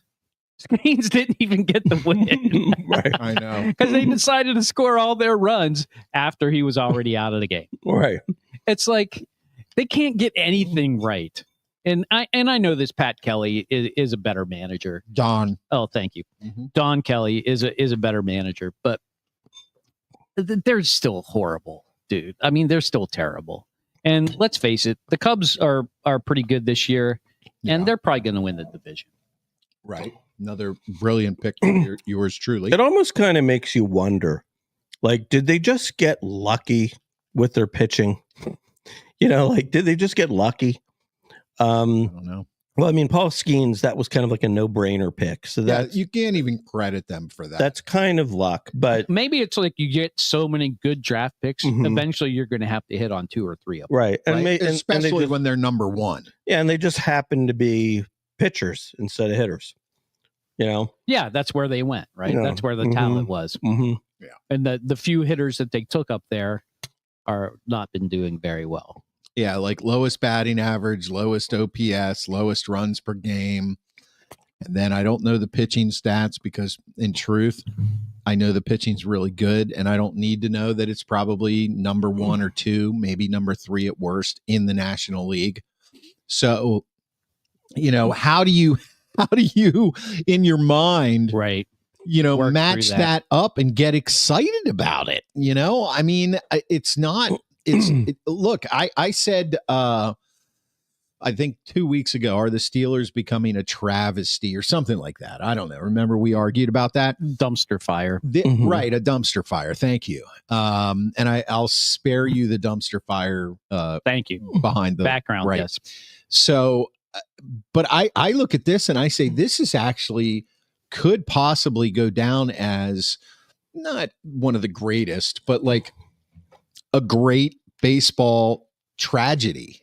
Skeens didn't even get the win. Right. I know. Because they decided to score all their runs after he was already out of the game. Right. It's like they can't get anything right. And I know this Pat Kelly is a better manager. Don. Oh, thank you. Mm-hmm. Don Kelly is a better manager, but they're still horrible, dude. I mean, they're still terrible. And let's face it, the Cubs are pretty good this year, and they're probably going to win the division. Right. Another brilliant pick from yours truly. It almost kind of makes you wonder, like, did they just get lucky with their pitching? Did they just get lucky? I don't know. Well, I mean, Paul Skeens, that was kind of like a no-brainer pick. So that you can't even credit them for that. That's kind of luck, but maybe it's like you get so many good draft picks, eventually you're going to have to hit on 2 or 3 of them. right, and, right? Especially when they're number 1. Yeah, and they just happen to be pitchers instead of hitters. Yeah, that's where they went, right? That's where the talent was. Mm-hmm. Yeah, and the few hitters that they took up there are not been doing very well. Yeah, like lowest batting average, lowest OPS, lowest runs per game. And then I don't know the pitching stats because, in truth, I know the pitching's really good, and I don't need to know that it's probably number 1 or 2, maybe number 3 at worst in the National League. So, how do you in your mind, right, match that up and get excited about it? I mean, it's not. Look, I said, I think 2 weeks ago, are the Steelers becoming a travesty or something like that? I don't know. Remember, we argued about that dumpster fire, right? A dumpster fire. Thank you. And I'll spare you the dumpster fire. Thank you. Behind the background. Right. Yes. So, but I look at this and I say, this is actually could possibly go down as not one of the greatest, but like a great baseball tragedy,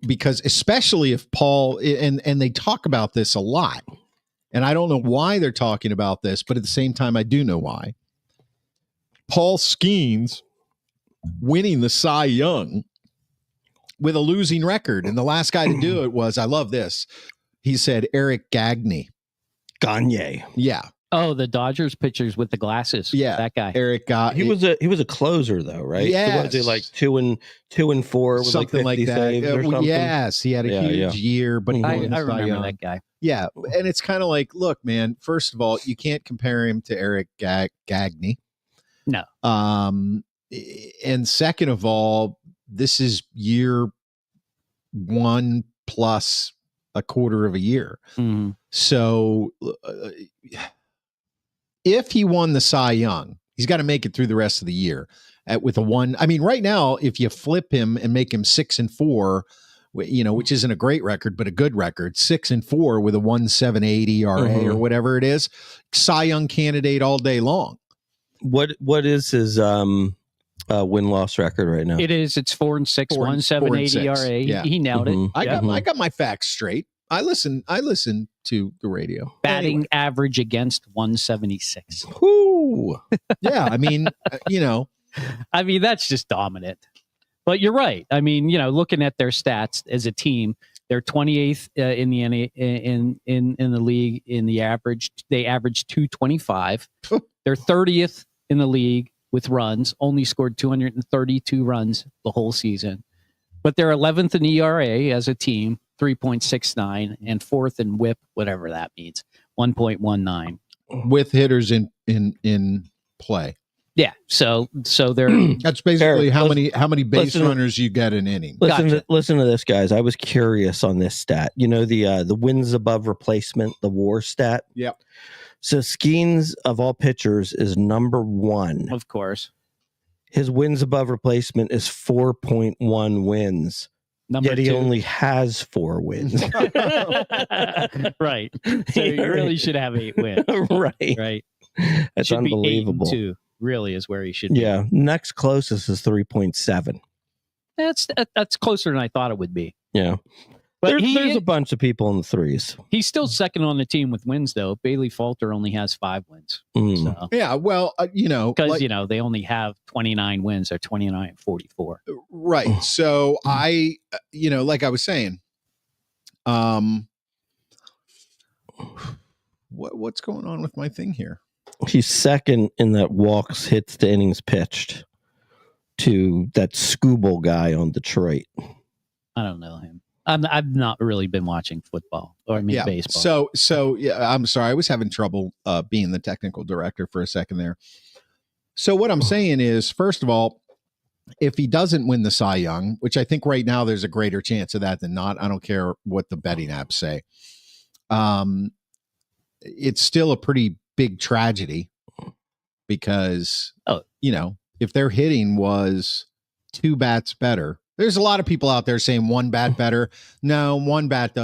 because especially if Paul, and they talk about this a lot, and I don't know why they're talking about this, but at the same time, I do know why. Paul Skeens winning the Cy Young with a losing record. And the last guy to do it was, I love this. He said, Eric Gagne. Yeah. Oh, the Dodgers pitchers with the glasses. Yeah, that guy. Eric got. He was a closer though, right? Yes. Was it like 2 and 4 with something like 50 saves or something? Yes, he had a huge year, but he I remember that guy. Yeah, and it's kind of like, look, man. First of all, you can't compare him to Eric Gagne. No. And second of all, this is year 1 plus a quarter of a year. Mm-hmm. So if he won the Cy Young, he's got to make it through the rest of the year with a 1. I mean, right now, if you flip him and make him 6-4, which isn't a great record, but a good record, 6-4 with a 1.78 ERA or whatever it is, Cy Young candidate all day long. What is his win-loss record right now? It's 4-6, 1.78 ERA. Yeah. He nailed it. I got my facts straight. I listen to the radio. Batting average against 176. Ooh. Yeah, I mean, I mean, that's just dominant. But you're right. I mean, looking at their stats as a team, they're 28th in the league in the average. They average 225. They're 30th in the league with runs. Only scored 232 runs the whole season. But they're 11th in ERA as a team, 3.69, and 4th in WHIP, whatever that means, 1.19. With hitters in play. Yeah, so they're that's basically how many base runners you get an inning. Listen to this, guys. I was curious on this stat. The wins above replacement, the WAR stat. Yep. So Skeens of all pitchers is number 1. Of course. His wins above replacement is 4.1 wins. Yet he only has 4 wins. Right. So you really should have 8 wins. Right. That's should unbelievable. Be 8 and 2, really, is where he should be. Yeah. Next closest is 3.7. That's closer than I thought it would be. Yeah. But there's a bunch of people in the 3s. He's still second on the team with wins, though. Bailey Falter only has 5 wins. So. Yeah, well, because they only have 29 wins or 29-44. Right. So I, like I was saying, what's going on with my thing here? He's second in that walks, hits to innings pitched to that Scooble guy on Detroit. I don't know him. I've not really been watching football baseball. So yeah, I'm sorry. I was having trouble being the technical director for a second there. So what I'm saying is, first of all, if he doesn't win the Cy Young, which I think right now there's a greater chance of that than not. I don't care what the betting apps say. It's still a pretty big tragedy because, if their hitting was 2 bats better, there's a lot of people out there saying 1 bat better. No, 1 bat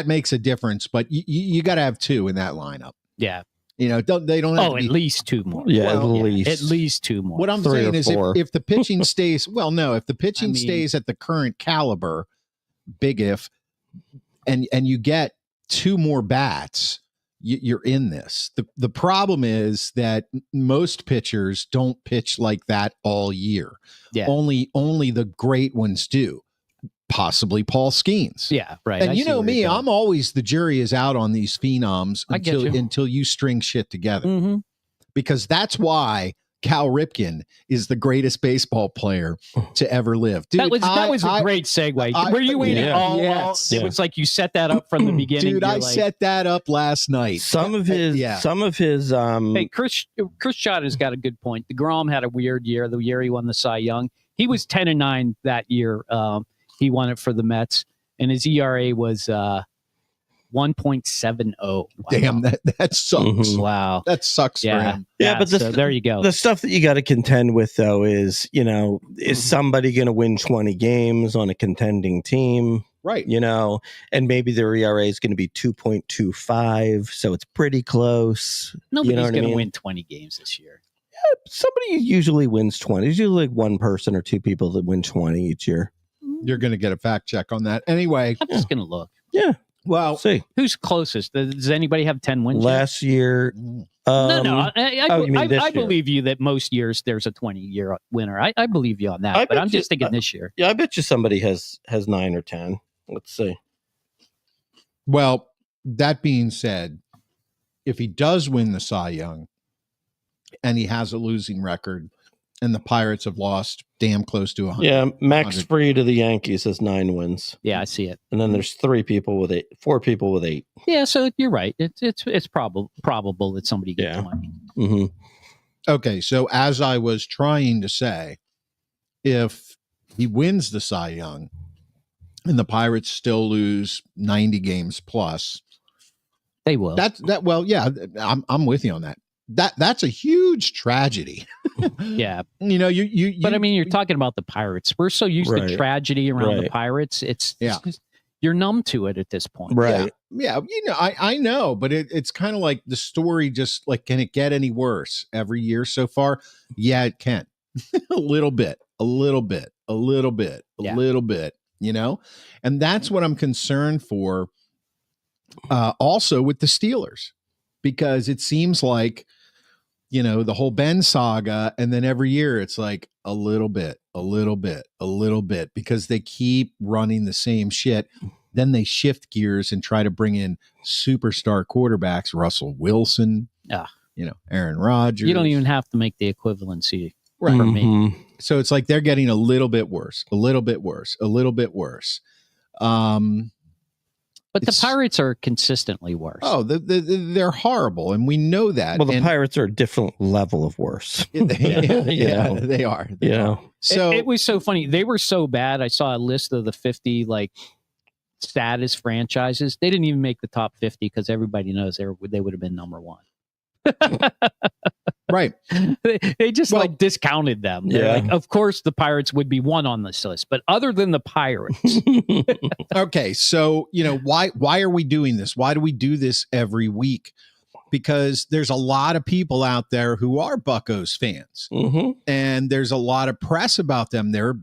makes a difference, but you got to have 2 in that lineup. Yeah. They don't have at least 2 more. Yeah, at least 2 more. What I'm saying is if the pitching stays, if the pitching stays at the current caliber, big if, and you get 2 more bats, you're in this. The problem is that most pitchers don't pitch like that all year. Yeah. Only the great ones do. Possibly Paul Skeens. Yeah, right. And me, I'm always, the jury is out on these phenoms until you string shit together. Because that's why Cal Ripken is the greatest baseball player to ever live. Dude, that was a great segue. Were you waiting all? Yes. It was like you set that up from the beginning. Dude, set that up last night. Some of his Hey, Chris Schott has got a good point. DeGrom had a weird year, the year he won the Cy Young. He was 10-9 that year. He won it for the Mets, and his ERA was 1.70. Wow. Damn, that sucks. Wow. That sucks for him. Yeah, but there you go. The stuff that you got to contend with, though, is, is somebody going to win 20 games on a contending team? Right. And maybe their ERA is going to be 2.25, so it's pretty close. Nobody's going to win 20 games this year. Yeah, somebody usually wins 20. It's usually like one person or two people that win 20 each year. You're going to get a fact check on that. Anyway. I'm just going to look. Yeah. Well, see. Who's closest? Does anybody have 10 wins? Last year. No. I believe you that most years there's a 20-year winner. I believe you on that. But I'm just thinking this year. Yeah, I bet you somebody has 9 or 10. Let's see. Well, that being said, if he does win the Cy Young and he has a losing record and the Pirates have lost damn close to 100. Yeah, Max Fried of the Yankees has 9 wins. Yeah, I see it. And then there's 4 people with 8. Yeah, so you're right. It's probable that somebody gets 20. Mm-hmm. Okay, so as I was trying to say, if he wins the Cy Young and the Pirates still lose 90 games plus, they will. Well, yeah, I'm with you on that. That's a huge tragedy. Yeah. But I mean, you're talking about the Pirates. We're so used to tragedy around the Pirates. It's you're numb to it at this point. Right. Yeah. I know, but it's kind of like the story, just like, can it get any worse every year so far? Yeah, it can. a little bit, and that's what I'm concerned for. Also with the Steelers, because it seems like, the whole Ben saga, and then every year it's like a little bit, because they keep running the same shit. Then they shift gears and try to bring in superstar quarterbacks, Russell Wilson, Aaron Rodgers. You don't even have to make the equivalency for me. So it's like they're getting a little bit worse. But the Pirates are consistently worse. Oh, they're horrible, and we know that. Well, the Pirates are a different level of worse. They are. So it was so funny. They were so bad. I saw a list of the 50 saddest franchises. They didn't even make the top 50 because everybody knows they would have been number 1. Right. They just discounted them. Yeah. Of course the Pirates would be 1 on this list, but other than the Pirates. Okay. So, why are we doing this? Why do we do this every week? Because there's a lot of people out there who are Buccos fans, and there's a lot of press about them. They're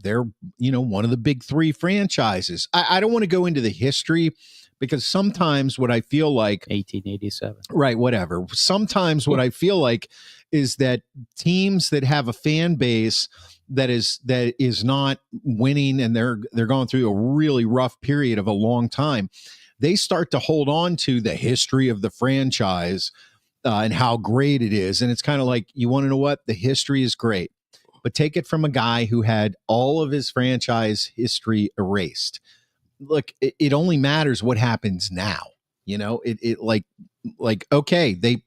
one of the big 3 franchises. I don't want to go into the history, because sometimes what I feel like 1887, right, whatever. Sometimes what I feel like is that teams that have a fan base that is not winning, and they're going through a really rough period of a long time, they start to hold on to the history of the franchise and how great it is. And it's kind of like, you want to know what? The history is great, but take it from a guy who had all of his franchise history erased. Look, it only matters what happens now. Okay,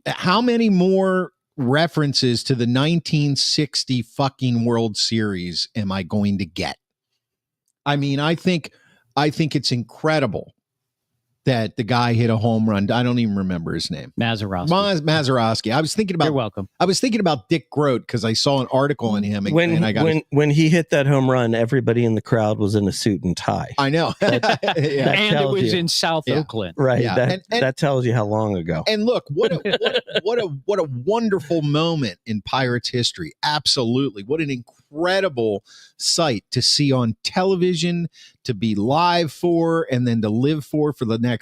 how many more references to the 1960 fucking World Series am I going to get? I mean, I think it's incredible that the guy hit a home run. I don't even remember his name. Mazeroski. I was thinking about. You're welcome. I was thinking about Dick Groat because I saw an article on him. When he hit that home run, everybody in the crowd was in a suit and tie. I know. And it was in South Oakland. Right. Yeah. That tells you how long ago. And look, what a wonderful moment in Pirates history. Absolutely. What an incredible sight to see on television, to be live for, and then to live for the next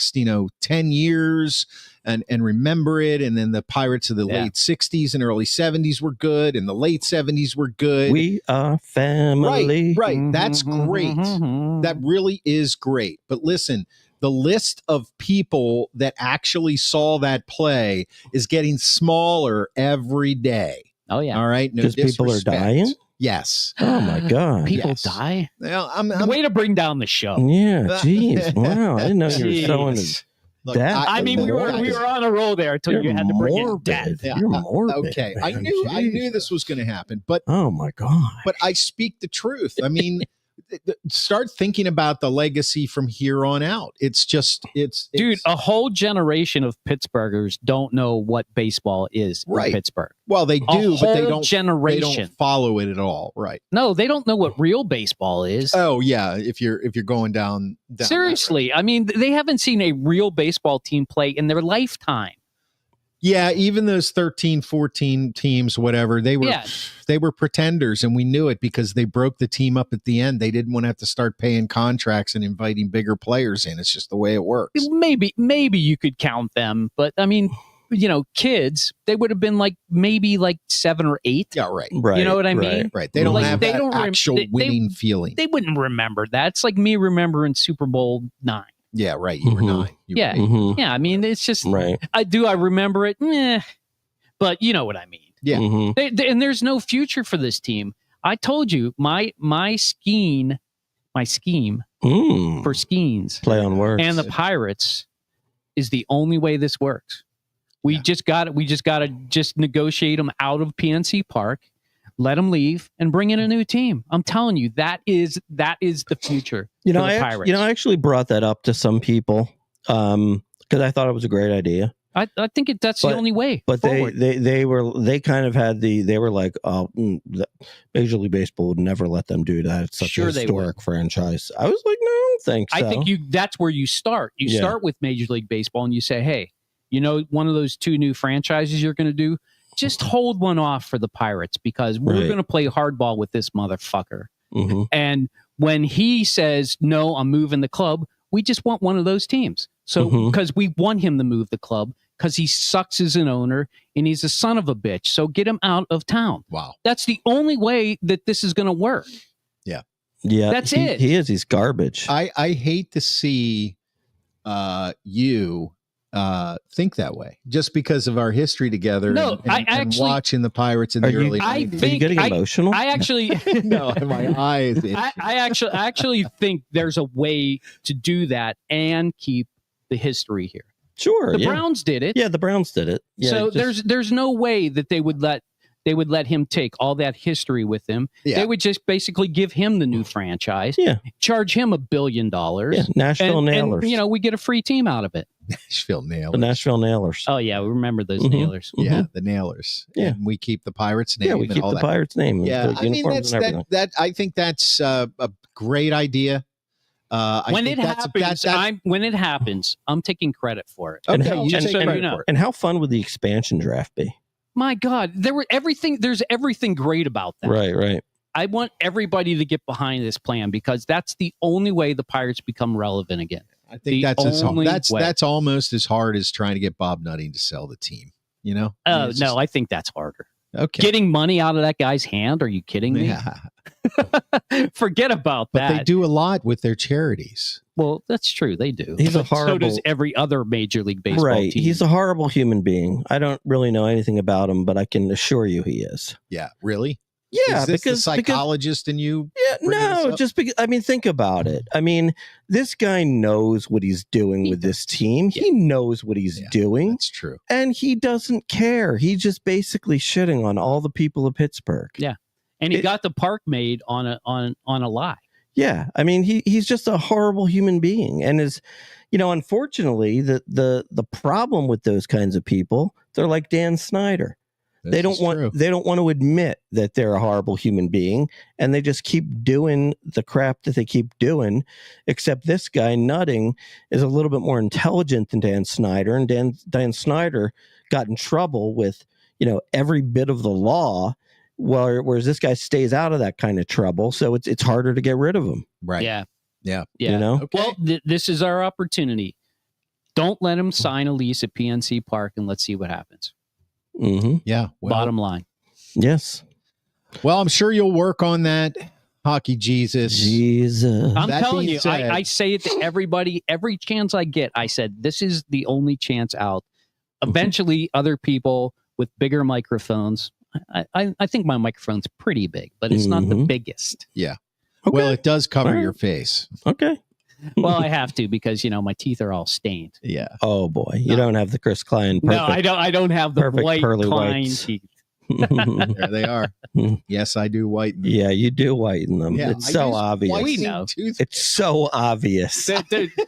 10 years and remember it. And then the Pirates of the late 60s and early 70s were good, and the late 70s were good. We are family. Right. That's great. That really is great. But listen, the list of people that actually saw that play is getting smaller every day. Oh yeah. All right. No, because people are dying. Yes. Oh my God. People die. Well, I'm way to bring down the show. Yeah. Geez. Wow. I didn't know you were showing death. I mean, we were on a roll there until you had to bring in death. Yeah. You're morbid. Okay. I knew this was going to happen, but oh my God. But I speak the truth. I mean, start thinking about the legacy from here on out. It's dude, a whole generation of Pittsburghers don't know what baseball is in Pittsburgh. Well, they do, but they don't follow it at all. Right. No, they don't know what real baseball is. Oh yeah. If you're going down seriously, I mean, they haven't seen a real baseball team play in their lifetime. Yeah, even those 13, 14 teams, whatever, they were pretenders, and we knew it because they broke the team up at the end. They didn't want to have to start paying contracts and inviting bigger players in. It's just the way it works. Maybe you could count them, but I mean, kids, they would have been maybe 7 or 8. Yeah, right. You know what I mean? Right. They don't have that actual winning feeling. They wouldn't remember that. It's like me remembering Super Bowl 9. Yeah, right. You were 9. Yeah. I mean, it's just I remember it. But you know what I mean. Yeah. And there's no future for this team. I told you my scheme for Skeens, play on words, and the Pirates is the only way this works. We just got to negotiate them out of PNC Park, let them leave, and bring in a new team. I'm telling you, that is the future. Pirates. I actually brought that up to some people because I thought it was a great idea. I think that's the only way. But forward. they kind of had they were like, Major League Baseball would never let them do that. It's such a historic franchise. I was like, no, I don't think so. I think that's where you start. You start with Major League Baseball and you say, hey, one of those 2 new franchises you're going to do, just hold one off for the Pirates because we're going to play hardball with this motherfucker. Mm-hmm. And when he says, no, I'm moving the club, we just want one of those teams. So because we want him to move the club because he sucks as an owner and he's a son of a bitch. So get him out of town. Wow. That's the only way that this is going to work. Yeah. Yeah. That's it. He's garbage. I hate to see you think that way just because of our history together. No, and watching the Pirates in the early. Are you getting emotional? I actually no, my eyes. I actually think there's a way to do that and keep the history here. Sure, the Browns did it. Yeah, the Browns did it. Yeah, so there's no way that they would let him take all that history with him. Yeah. They would just basically give him the new franchise. Yeah, charge him $1 billion. Yeah, Nashville Nailers. And, we get a free team out of it. Nashville Nailers. The Nashville Nailers. Oh yeah, we remember those Nailers. Mm-hmm. Yeah, the Nailers. Yeah, and we keep the Pirates name. Yeah, we keep the Pirates name. Yeah, I mean that. I think that's a great idea. When it happens, I'm taking credit for it. Okay, and how fun would the expansion draft be? My God, there's everything great about that. Right. I want everybody to get behind this plan because that's the only way the Pirates become relevant again. I think that's almost as hard as trying to get Bob Nutting to sell the team. Oh no, I think that's harder. Okay, getting money out of that guy's hand? Are you kidding me? Yeah. Forget about that. But they do a lot with their charities. Well, that's true. They do. So does every other Major League Baseball team. He's a horrible human being. I don't really know anything about him, but I can assure you he is. Yeah, really? Yeah, is this the psychologist in you? Yeah, no, just because. I mean, think about it. I mean, this guy knows what he's doing with this team. He knows what he's doing. That's true. And he doesn't care. He's just basically shitting on all the people of Pittsburgh. Yeah. And he got the park made on a lie. Yeah. I mean, he's just a horrible human being. And unfortunately, the problem with those kinds of people, they're like Dan Snyder. They don't want to admit that they're a horrible human being, and they just keep doing the crap that they keep doing. Except this guy Nutting is a little bit more intelligent than Dan Snyder, and Dan Snyder got in trouble with every bit of the law, whereas this guy stays out of that kind of trouble. So it's harder to get rid of him. Right? Yeah. Okay. Well, this is our opportunity. Don't let him sign a lease at PNC Park, and let's see what happens. Mm-hmm. Yeah. Well, bottom line. Yes. Well, I'm sure you'll work on that. Hockey Jesus. I'm telling you, I say it to everybody every chance I get. I said, this is the only chance out. Eventually, other people with bigger microphones. I think my microphone's pretty big, but it's not the biggest. Yeah. Okay. Well, it does cover your face. Okay. Well, I have to because my teeth are all stained. Yeah. Oh boy, you don't have the Chris Klein. Perfect, no, I don't have the white Klein teeth. There they are. Yes, I do whiten them. Yeah, you do whiten them. Yeah, it's so obvious. We know. It's so obvious.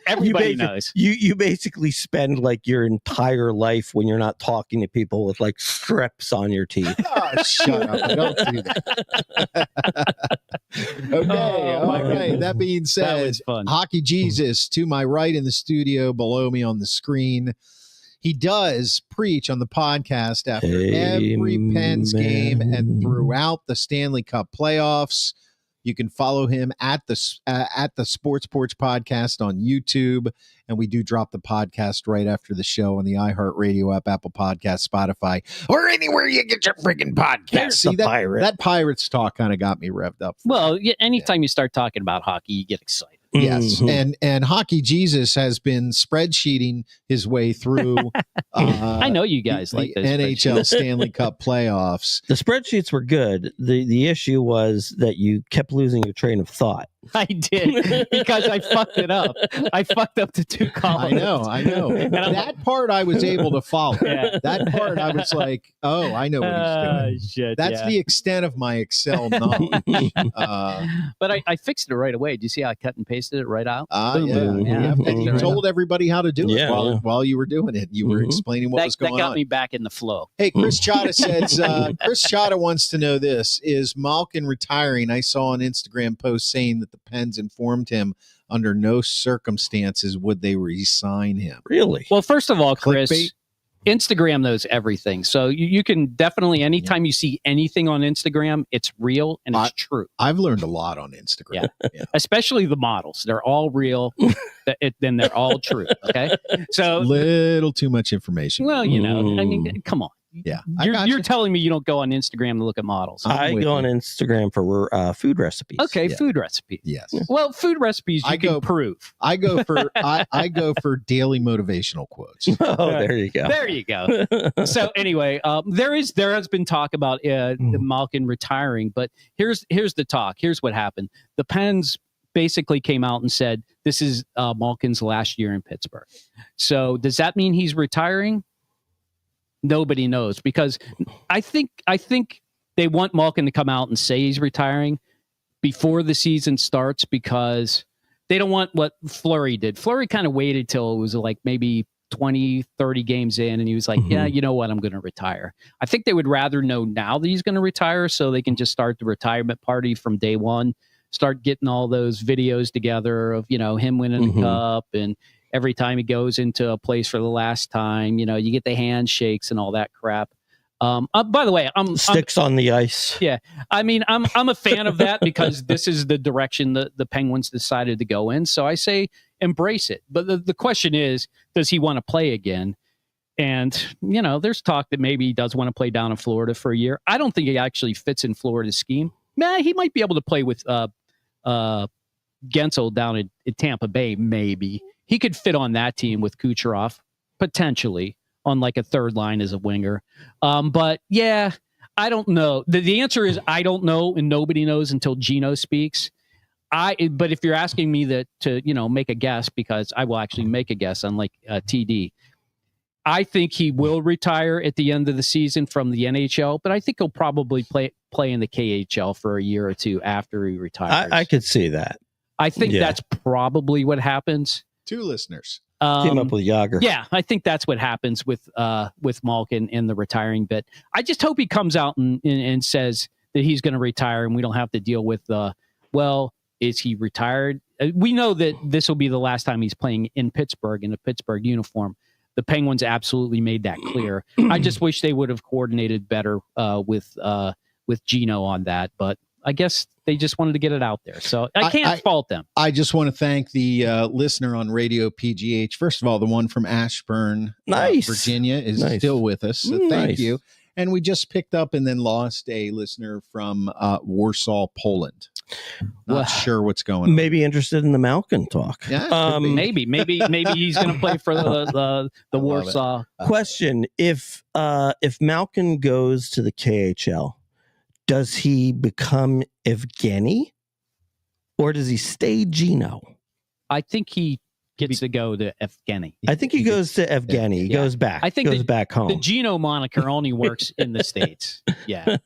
Everybody knows. You basically spend like your entire life when you're not talking to people with like strips on your teeth. Oh, shut up. Don't do that. Okay. All right. That being said, that was fun. Hockey Jesus to my right in the studio, below me on the screen. He does preach on the podcast after every Pens game and throughout the Stanley Cup playoffs. You can follow him at the Sports Porch podcast on YouTube, and we do drop the podcast right after the show on the iHeartRadio app, Apple Podcast, Spotify, or anywhere you get your freaking podcast. See, that Pirates talk kind of got me revved up. Well, anytime you start talking about hockey, you get excited. Yes, and Hockey Jesus has been spreadsheeting his way through. I know you guys like those NHL Stanley Cup playoffs. The spreadsheets were good. The issue was that you kept losing your train of thought. I did, because I fucked it up. I fucked up the 2 columns. I know. And that part I was able to follow. Yeah. That part I was like, oh, I know what he's doing. Shit, That's the extent of my Excel knowledge. But I fixed it right away. Do you see how I cut and pasted it right out? Boom. And you told everybody how to do it while you were doing it. You were explaining what was going on. That got me back in the flow. Hey, Chris Chata says, Chris Chata wants to know this. Is Malkin retiring? I saw an Instagram post saying that the Pens informed him under no circumstances would they re-sign him. Really? Well, first of all, Chris, Instagram knows everything. So you can definitely, anytime you see anything on Instagram, it's real and it's true. I've learned a lot on Instagram. Yeah. Especially the models. They're all real. Then they're all true. Okay. So little too much information. Well, I mean, come on. Yeah, you're telling me you don't go on Instagram to look at models. I go on Instagram for food recipes. Okay, food recipes. Yes. Well, food recipes you can prove. I go for I go for daily motivational quotes. Oh, there you go. There you go. So anyway, there has been talk about the Malkin retiring, but here's the talk. Here's what happened. The Pens basically came out and said this is Malkin's last year in Pittsburgh. So does that mean he's retiring? Nobody knows, because I think they want Malkin to come out and say he's retiring before the season starts, because they don't want what Fleury did. Fleury kind of waited till it was like maybe 20, 30 games in, and he was like, yeah, you know what, I'm going to retire. I think they would rather know now that he's going to retire so they can just start the retirement party from day one, start getting all those videos together of, him winning the cup, and every time he goes into a place for the last time, you get the handshakes and all that crap. By the way, I'm sticks on the ice. Yeah. I mean, I'm a fan of that because this is the direction the Penguins decided to go in. So I say embrace it. But the question is, does he want to play again? And, there's talk that maybe he does want to play down in Florida for a year. I don't think he actually fits in Florida's scheme. He might be able to play with Gensel down at Tampa Bay, maybe. He could fit on that team with Kucherov, potentially, on like a third line as a winger. But yeah, I don't know. The answer is I don't know, and nobody knows until Gino speaks. But if you're asking me to make a guess, because I will actually make a guess, unlike TD, I think he will retire at the end of the season from the NHL, but I think he'll probably play in the KHL for a year or two after he retires. I could see that. I think that's probably what happens. 2 listeners. Team up with Yager. Yeah, I think that's what happens with Malkin in the retiring bit. I just hope he comes out and says that he's going to retire, and we don't have to deal with is he retired? We know that this will be the last time he's playing in Pittsburgh in a Pittsburgh uniform. The Penguins absolutely made that clear. I just wish they would have coordinated better with Gino on that, but I guess they just wanted to get it out there. So I can't fault them. I just want to thank the listener on Radio PGH. First of all, the one from Ashburn, Virginia is still with us. So thank you. And we just picked up and then lost a listener from Warsaw, Poland. Not sure what's going on. Maybe interested in the Malkin talk. Yeah, maybe he's going to play for the Warsaw. Question: If Malkin goes to the KHL, does he become Evgeny, or does he stay Gino? I think he gets to go to Evgeny. I think he goes to Evgeny. He goes back. I think goes back home. The Gino moniker only works in the States. Yeah.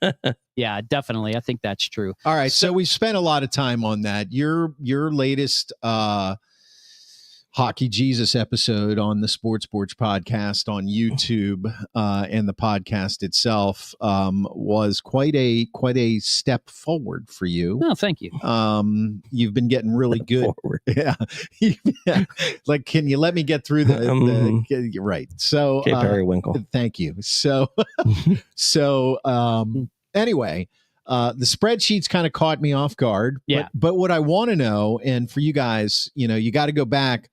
Yeah, definitely. I think that's true. All right. So we spent a lot of time on that. Your latest Hockey Jesus episode on the Sports Porch podcast on YouTube and the podcast itself was quite a step forward for you. No, thank you. You've been getting really good. Yeah. Like, can you let me get through the right? So, okay, Periwinkle. Thank you. So, anyway. The spreadsheets kind of caught me off guard. Yeah. But what I want to know, and for you guys, you got to go back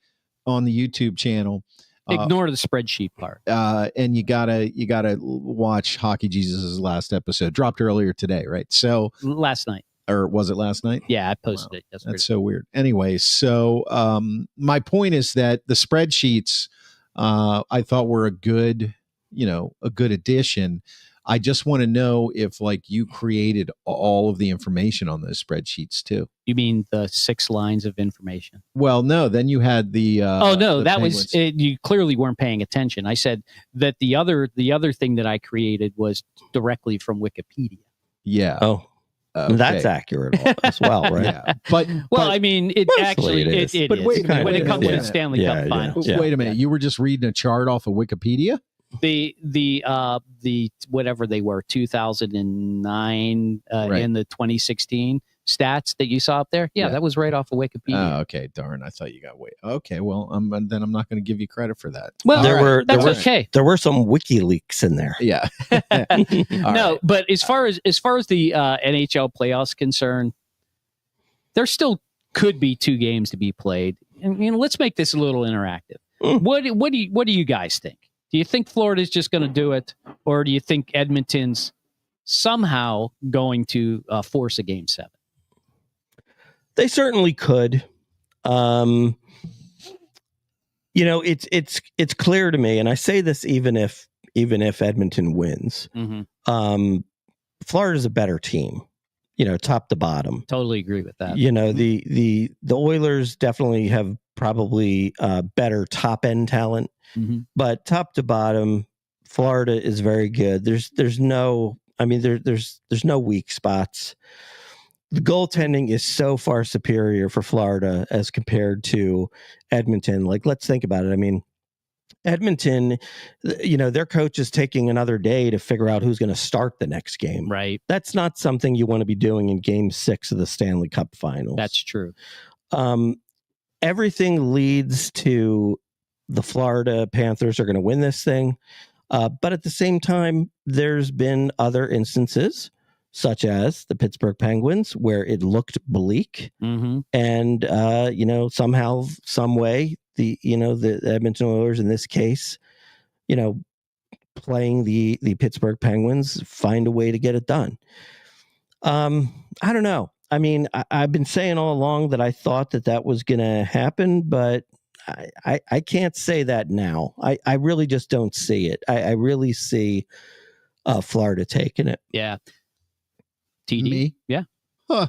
on the YouTube channel. Ignore the spreadsheet part. And you gotta watch Hockey Jesus' last episode. Dropped earlier today, right? So last night. Or was it last night? Yeah, I posted it yesterday. That's so weird. Anyway, so my point is that the spreadsheets I thought were a good addition. I just want to know if you created all of the information on those spreadsheets too. You mean the 6 lines of information? Well, no, then you had the that was you clearly weren't paying attention. I said that the other thing that I created was directly from Wikipedia. Yeah. Oh. Okay. That's accurate as well, right? Yeah. But I mean, it actually is. But wait a minute, when it comes to the Stanley Cup Final. Wait a minute, you were just reading a chart off of Wikipedia? The whatever they were 2009 in the 2016 stats that you saw up there. Yeah, that was right off of Wikipedia. Oh, okay. Darn. I thought you got way. Okay. Well, then I'm not going to give you credit for that. Well, okay. There were some WikiLeaks in there. Yeah. No, but as far as the NHL playoffs concerned, there still could be 2 games to be played. And let's make this a little interactive. What do you guys think? Do you think Florida's just going to do it, or do you think Edmonton's somehow going to force a Game 7? They certainly could. It's clear to me, and I say this even if Edmonton wins. Mm-hmm. Florida's a better team, top to bottom. Totally agree with that. The Oilers definitely have probably better top end talent. Mm-hmm. But top to bottom, Florida is very good. There's no weak spots. The goaltending is so far superior for Florida as compared to Edmonton. Let's think about it. I mean, Edmonton, their coach is taking another day to figure out who's going to start the next game. Right. That's not something you want to be doing in Game 6 of the Stanley Cup Finals. That's true. Everything leads to the Florida Panthers are going to win this thing. But at the same time, there's been other instances, such as the Pittsburgh Penguins, where it looked bleak. Mm-hmm. And, somehow, some way, the Edmonton Oilers in this case, playing the Pittsburgh Penguins, find a way to get it done. I don't know. I mean, I've been saying all along that I thought that was going to happen, but I can't say that now. I really just don't see it. I really see Florida taking it. Yeah. TD? Me? Yeah. Huh.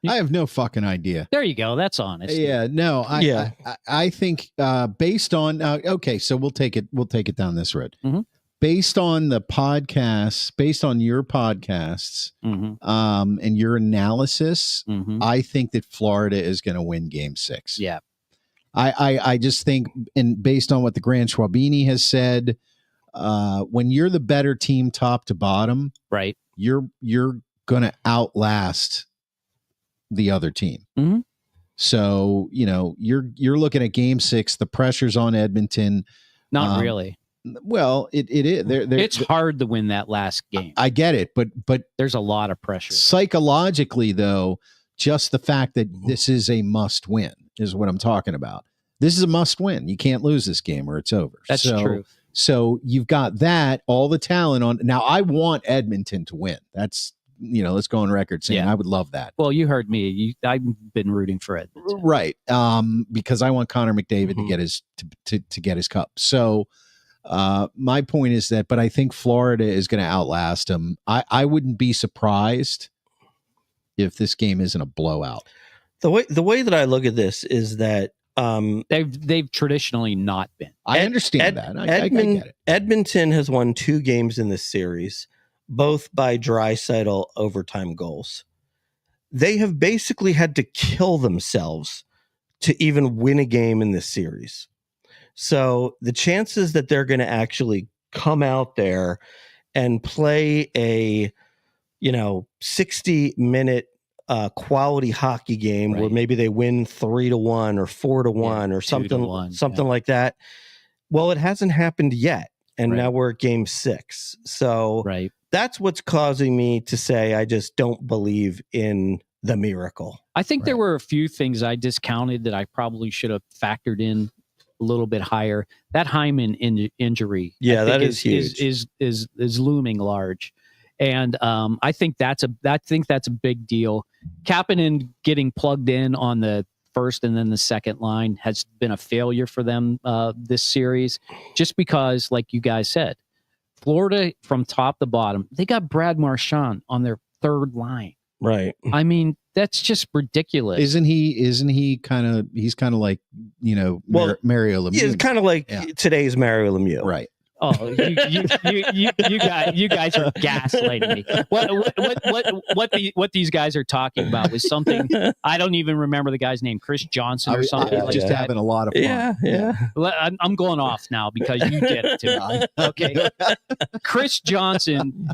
I have no fucking idea. There you go. That's honest. Yeah. No. I think based on okay, so we'll take it down this road. Mm-hmm. Based on the podcasts, based on your podcasts, mm-hmm. And your analysis, mm-hmm. I think that Florida is going to win Game 6. Yeah. I just think, and based on what the Grand Schwabini has said, when you're the better team top to bottom, right, you're going to outlast the other team. Mm-hmm. So, you're looking at Game 6, the pressure's on Edmonton. Not really. Well, it is. It's hard to win that last game. I get it, but there's a lot of pressure. Psychologically, though, just the fact that this is a must win is what I'm talking about. This is a must win. You can't lose this game or it's over. That's true. So you've got that, all the talent on. Now, I want Edmonton to win. That's, let's go on record saying I would love that. Well, you heard me. I've been rooting for Edmonton. Right. Because I want Connor McDavid to get his to get his cup. So my point is that, but I think Florida is going to outlast them. I wouldn't be surprised if this game isn't a blowout. The way that I look at this is that They've traditionally not been. I understand that. I get it. Edmonton has won 2 games in this series, both by Draisaitl overtime goals. They have basically had to kill themselves to even win a game in this series. So the chances that they're going to actually come out there and play a 60-minute quality hockey game where maybe they win 3-1 or 4-1 or something like that. Well, it hasn't happened yet. And now we're at game 6. So that's what's causing me to say I just don't believe in the miracle. I think there were a few things I discounted that I probably should have factored in a little bit higher. That Hyman injury, that is huge. Is looming large. And I think that's a big deal. Kapanen getting plugged in on the first and then the second line has been a failure for them this series, just because, like you guys said, Florida from top to bottom, they got Brad Marchand on their third line. Right. I mean, that's just ridiculous. Isn't he kind of like, Mario Lemieux? He's kind of like today's Mario Lemieux. Right. Oh, you guys are gaslighting me. What these guys are talking about is something I don't even remember the guy's name, Chris Johnson or something. I was just having a lot of fun. Yeah. I'm going off now because you did it to me. Okay, Chris Johnson,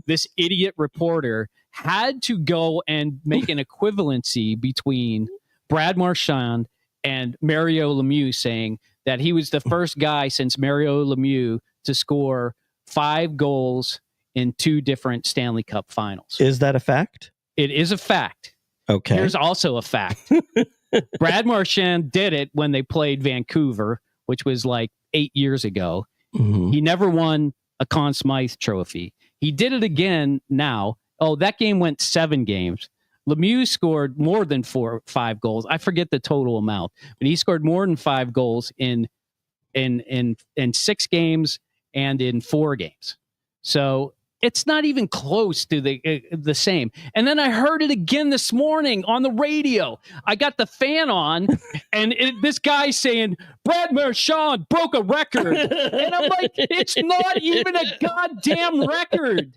this idiot reporter, had to go and make an equivalency between Brad Marchand and Mario Lemieux, saying that he was the first guy since Mario Lemieux to score 5 goals in 2 different Stanley Cup Finals. Is that a fact? It is a fact. Okay. Here's also a fact. Brad Marchand did it when they played Vancouver, which was like 8 years ago. Mm-hmm. He never won a Conn Smythe trophy. He did it again now. Oh, that game went 7 games. Lemieux scored more than 4 or 5 goals. I forget the total amount, but he scored more than 5 goals in 6 games and in 4 games. So it's not even close to the same. And then I heard it again this morning on the radio. I got the fan on, and this guy saying Brad Marchand broke a record, and I'm like, it's not even a goddamn record.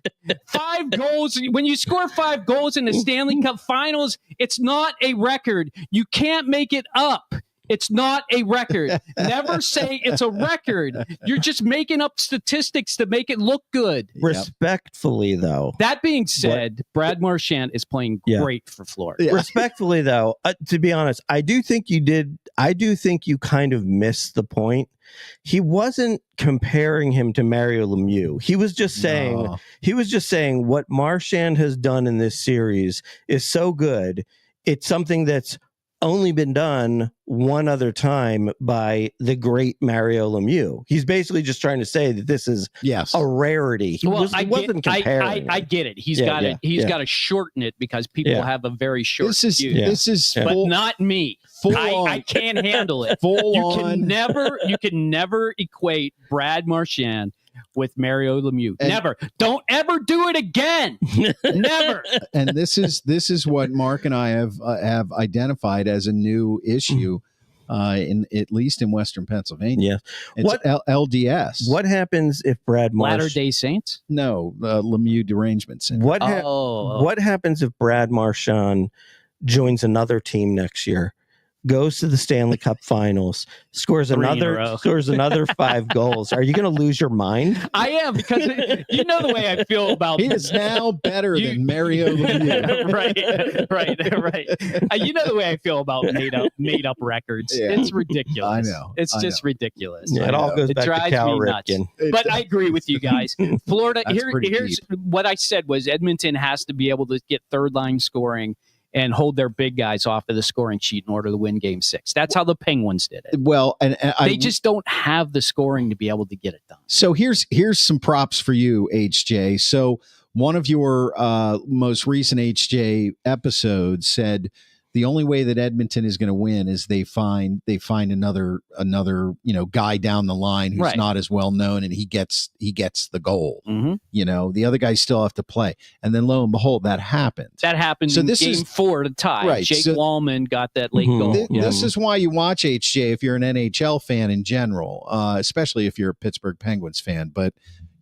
5 goals when you score 5 goals in the Stanley Cup Finals, it's not a record. You can't make it up. It's not a record. Never say it's a record. You're just making up statistics to make it look good. Respectfully, though. That being said, Brad Marchand is playing great for Florida. Respectfully, though, to be honest, I do think you kind of missed the point. He wasn't comparing him to Mario Lemieux. He was just saying what Marchand has done in this series is so good. It's something that's only been done one other time by the great Mario Lemieux. He's basically just trying to say that this is a rarity. He wasn't comparing. I get it. He's got to shorten it because people have a very short fuse. This is but not me. I can't handle it. You can never equate Brad Marchand with Mario Lemieux. Never. Don't ever do it again. Never. And this is what Mark and I have identified as a new issue, in at least in Western Pennsylvania. It's LDS. What happens if Brad Latter-day Saints? No, Lemieux derangement syndrome. What happens if Brad Marchand joins another team next year, goes to the Stanley Cup Finals, scores another 5 goals? Are you going to lose your mind? I am, because you know the way I feel about he is now better than Mario Lemieux. right. You know the way I feel about made up records. Yeah. It's ridiculous. I know. It's just ridiculous. Yeah, it all goes back to Cal Ripken. But I agree with you guys. Florida. Here's what I said was Edmonton has to be able to get third line scoring and hold their big guys off of the scoring sheet in order to win Game 6. That's how the Penguins did it. Well, and they just don't have the scoring to be able to get it done. So here's some props for you, HJ. So one of your most recent HJ episodes said the only way that Edmonton is going to win is they find another guy down the line who's not as well known, and he gets the goal. The other guys still have to play, and then lo and behold, that happened. So in Game 4 to tie. Right. Jake Wallman got that late goal. This is why you watch HJ if you're an NHL fan in general, especially if you're a Pittsburgh Penguins fan. But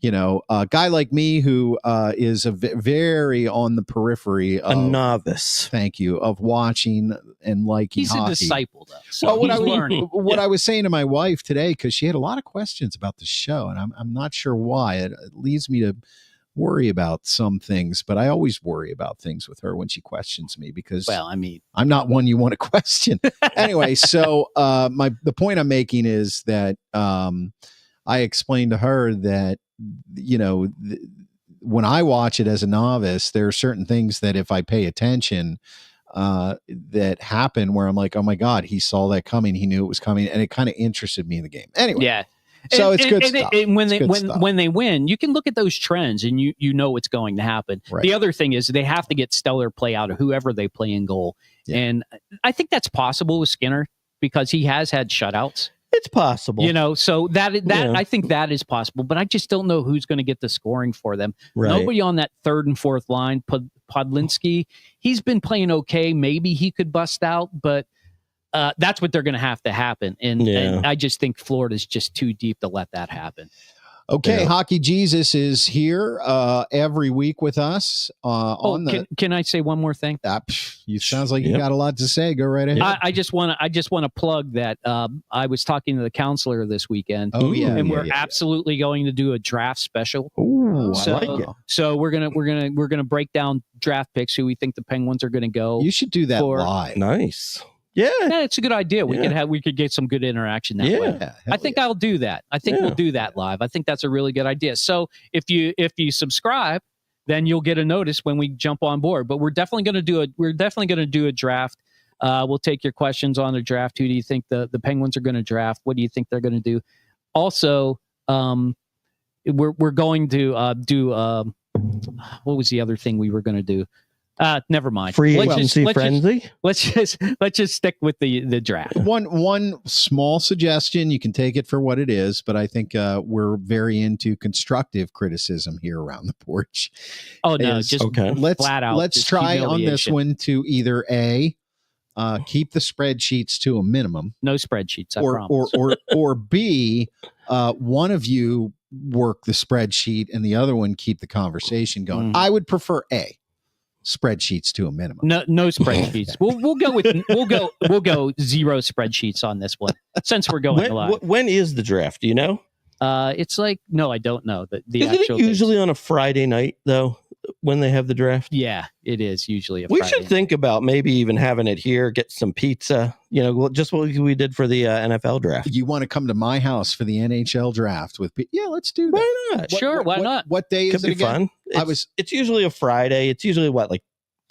a guy like me who is very on the periphery, a novice. Thank you, of watching and liking. He's hockey. A disciple, though. So he's learning. What I was saying to my wife today, because she had a lot of questions about the show, and I'm not sure why. It leads me to worry about some things, but I always worry about things with her when she questions me because, I'm not one you want to question. Anyway, so the point I'm making is that I explained to her that when I watch it as a novice, there are certain things that if I pay attention that happen where I'm like, oh my God, he saw that coming. He knew it was coming. And it kind of interested me in the game. Anyway. Yeah. So it's good stuff. And when they win, you can look at those trends and you know what's going to happen. Right. The other thing is they have to get stellar play out of whoever they play in goal. Yeah. And I think that's possible with Skinner because he has had shutouts. It's possible, so that I think that is possible, but I just don't know who's going to get the scoring for them. Right. Nobody on that third and fourth line. Podlinski, he's been playing okay. Maybe he could bust out, but that's what they're going to have to happen. And I just think Florida's just too deep to let that happen. Okay, Hockey Jesus is here every week with us. Can I say one more thing? You sounds like you got a lot to say. Go right ahead. I just want to plug that I was talking to the counselor this weekend. Oh yeah, and we're absolutely going to do a draft special. Ooh, I like it. So we're gonna break down draft picks, who we think the Penguins are going to go. You should do that live. Nice. Yeah, it's a good idea. We could get some good interaction that way. I think I'll do that. I think we'll do that live. I think that's a really good idea. So if you subscribe, then you'll get a notice when we jump on board. But we're definitely going to do a draft. We'll take your questions on the draft. Who do you think the Penguins are going to draft? What do you think they're going to do? Also, we're going to do what was the other thing we were going to do? Never mind. Free agency frenzy. Let's just stick with the draft. One small suggestion. You can take it for what it is, but I think we're very into constructive criticism here around the porch. Oh no, just flat out. Let's try on this one to either keep the spreadsheets to a minimum. No spreadsheets, I promise. Or B, one of you work the spreadsheet and the other one keep the conversation going. I would prefer A. Spreadsheets to a minimum. No spreadsheets. we'll go zero spreadsheets on this one since we're going live. When is the draft? Do you know? It's like I don't know the Isn't actual. It usually on a Friday night though when they have the draft? Yeah, it is usually. We should think about maybe even having it here. Get some pizza. Just what we did for the NFL draft. You want to come to my house for the NHL draft with? Yeah, let's do that. Why not? Sure, why not? What day is it again? Fun. It's usually a Friday. It's usually like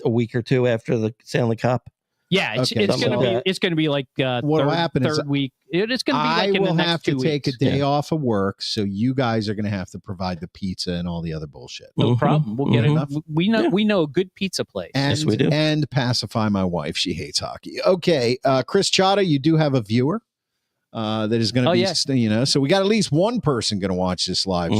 a week or two after the Stanley Cup. Yeah, it's gonna be like what will happen third week. It's gonna be like in the next have 2 to weeks. take a day off of work, so you guys are gonna have to provide the pizza and all the other bullshit. No problem. We'll get enough. We know a good pizza place. And, yes, we do. And pacify my wife. She hates hockey. Okay, Chris Chata, you do have a viewer that is going to be, so we got at least one person going to watch this live.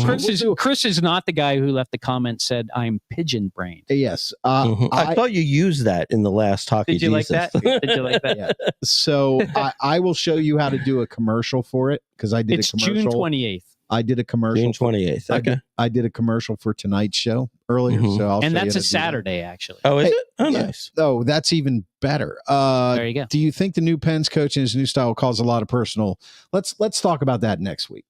Chris is not the guy who left the comment said I'm pigeon brained. Yes. I thought you used that in the last Hockey Did you Jesus. like that? Did you like that? Yeah. So I will show you how to do a commercial for it because I did a commercial. June 28th. I did a commercial. June 28th. Okay. I did a commercial for tonight's show earlier. So and that's a Saturday, actually. Oh, is it? Oh, nice. Oh, that's even better. There you go. Do you think the new Pens coach and his new style will cause a lot of personal? Let's talk about that next week.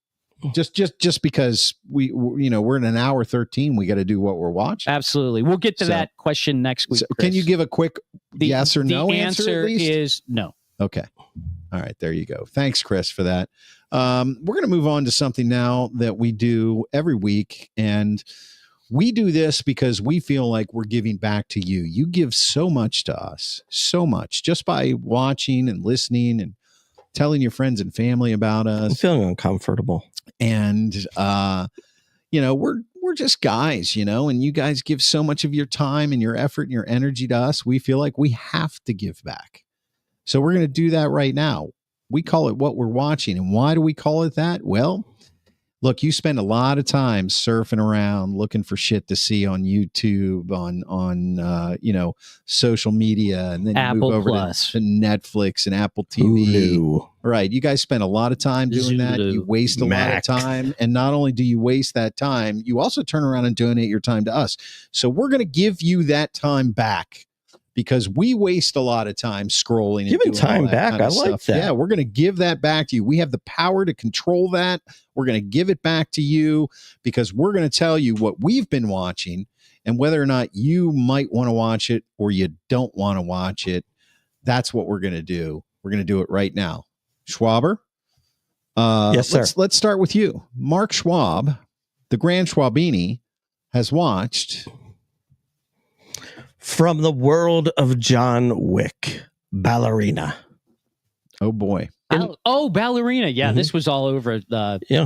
Just because we're in an hour 13, we got to do what we're watching. Absolutely. We'll get to that question next week. So can you give a quick yes or no answer? The answer at least? is no. Okay. All right. There you go. Thanks, Chris, for that. We're going to move on to something now that we do every week. And we do this because we feel like we're giving back to you. You give so much to us, so much just by watching and listening and telling your friends and family about us. I'm feeling uncomfortable. And, we're we're just guys, and you guys give so much of your time and your effort and your energy to us. We feel like we have to give back. So we're going to do that right now. We call it What We're Watching. And why do we call it that? Well, look, you spend a lot of time surfing around looking for shit to see on YouTube, on social media, and then you Apple move over Plus. to Netflix and Apple TV. Hulu. Right. You guys spend a lot of time doing that. You waste a lot of time. And not only do you waste that time, you also turn around and donate your time to us. So we're going to give you that time back, because we waste a lot of time scrolling. Giving time back. I like that. Yeah, we're going to give that back to you. We have the power to control that. We're going to give it back to you, because we're going to tell you what we've been watching and whether or not you might want to watch it or you don't want to watch it. That's what we're going to do. We're going to do it right now. Schwaber? Yes, sir. Let's start with you. Mark Schwab, the Grand Schwabini, has watched... From the world of John Wick, Ballerina. Oh boy! Ballerina. Yeah, this was all over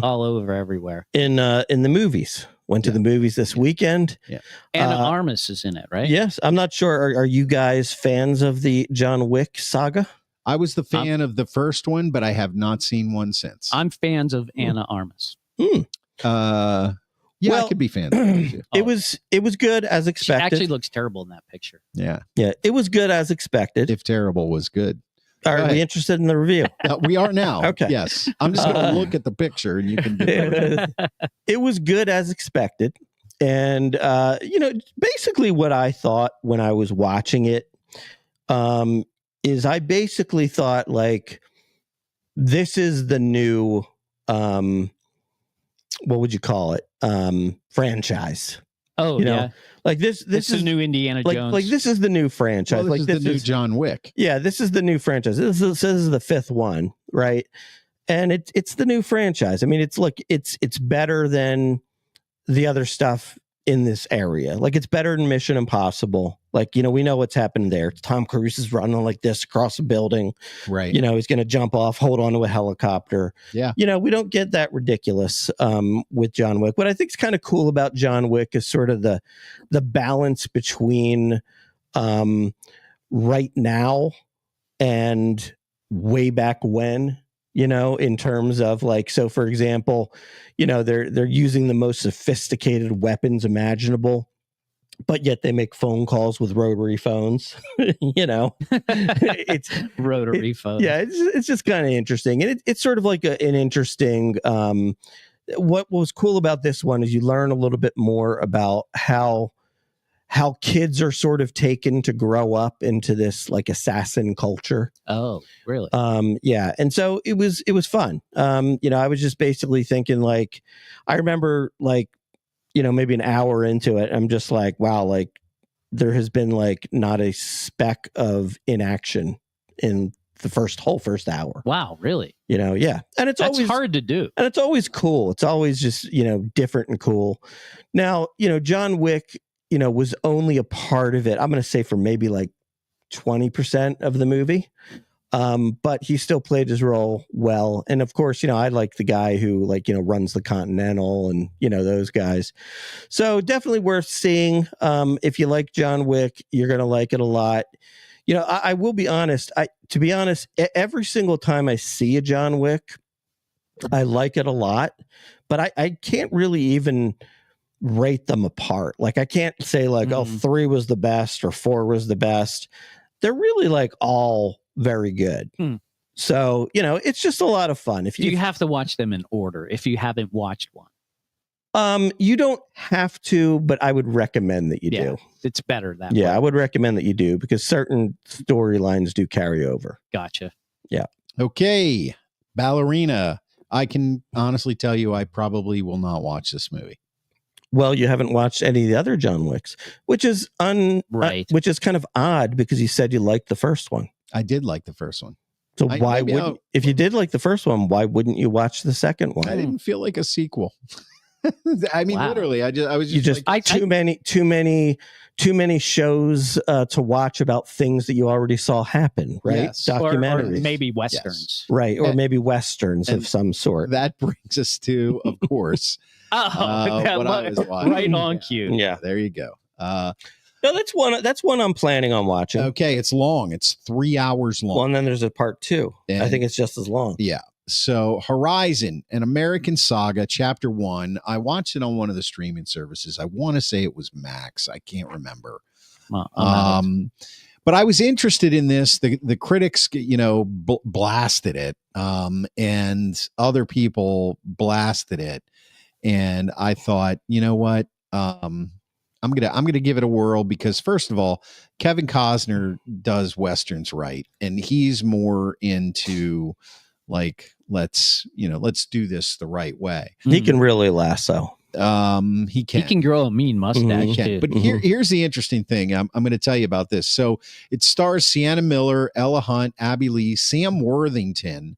all over everywhere. In the movies. Went to the movies this weekend. Yeah, Anna Armas is in it, right? Yes, I'm not sure. Are you guys fans of the John Wick saga? I was the fan of the first one, but I have not seen one since. I'm fans of Anna Armas. Yeah, I could be fans of it too. It was good as expected. She actually looks terrible in that picture. Yeah, it was good as expected. If terrible was good. Are we interested in the review? We are now. Okay. Yes, I'm just going to look at the picture, and you can do it. It was good as expected, and basically what I thought when I was watching it, is I basically thought, like, this is the new. What would you call it? Franchise. Oh, yeah. Like this is the new Indiana Jones. Like this is the new franchise. Well, this is the new John Wick. Yeah, this is the new franchise. This is the fifth one, right? And it's the new franchise. I mean, it's better than the other stuff in this area. Like, it's better than Mission Impossible. Like, we know what's happened there. Tom Cruise is running like this across a building. Right. He's going to jump off, hold onto a helicopter. Yeah. We don't get that ridiculous with John Wick. What I think is kind of cool about John Wick is sort of the balance between right now and way back when. In terms of, like, so for example, they're using the most sophisticated weapons imaginable, but yet they make phone calls with rotary phones. It's rotary phones. Yeah, it's just kind of interesting, and it's sort of like an interesting. What was cool about this one is you learn a little bit more about how kids are sort of taken to grow up into this, like, assassin culture. Oh, really? Yeah. And so it was fun. I was just basically thinking, like, I remember, like, maybe an hour into it, I'm just like, wow, like, there has been, like, not a speck of inaction in the whole first hour. Wow, really? Yeah. And that's always hard to do. And it's always cool. It's always just, different and cool. Now, John Wick, was only a part of it. I'm going to say for maybe like 20% of the movie. But he still played his role well. And of course, I like the guy who, like, runs the Continental and, those guys. So definitely worth seeing. If you like John Wick, you're going to like it a lot. I will be honest. To be honest, every single time I see a John Wick, I like it a lot, but I can't really even rate them apart. Like, I can't say, like, 3 was the best or 4 was the best. They're really, like, all very good. So, it's just a lot of fun. If you have to watch them in order if you haven't watched one. You don't have to, but I would recommend that you do. It's better that way. Yeah, I would recommend that you do, because certain storylines do carry over. Gotcha. Yeah. Okay. Ballerina. I can honestly tell you I probably will not watch this movie. Well, you haven't watched any of the other John Wicks, which is which is kind of odd, because you said you liked the first one. I did like the first one. So if you did like the first one, why wouldn't you watch the second one? I didn't feel like a sequel. I mean, literally, I was just too many shows to watch about things that you already saw happen, right? Yes. Documentaries, or maybe westerns, right? Or maybe westerns of some sort. That brings us to, of course, what I was watching. Right on cue. Yeah, there you go. No, that's one I'm planning on watching. Okay, it's long. It's 3 hours long. Well, and then there's a part 2. And I think it's just as long. Yeah. So Horizon, an American Saga, Chapter 1. I watched it on one of the streaming services. I want to say it was Max. I can't remember. But I was interested in this. The critics, blasted it, and other people blasted it. And I thought, you know what? I'm gonna give it a whirl because, first of all, Kevin Costner does Westerns right, and he's more into like let's do this the right way. He can really lasso. He can grow a mean mustache. Too. But here's the interesting thing. I'm going to tell you about this. So it stars Sienna Miller, Ella Hunt, Abby Lee, Sam Worthington.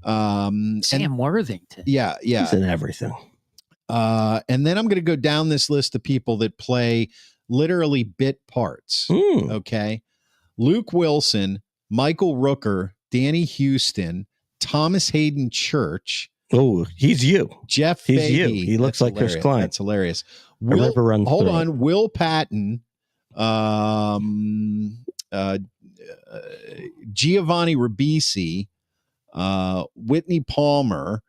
Sam Worthington. Yeah. He's in everything. And then I'm going to go down this list of people that play literally bit parts. Okay. Luke Wilson, Michael Rooker, Danny Houston, Thomas Hayden Church. Oh, he's you. Jeff He's Fahey. you. He looks like Chris Klein. That's hilarious. Hold on. Will Patton, Giovanni Ribisi, Whitney Palmer,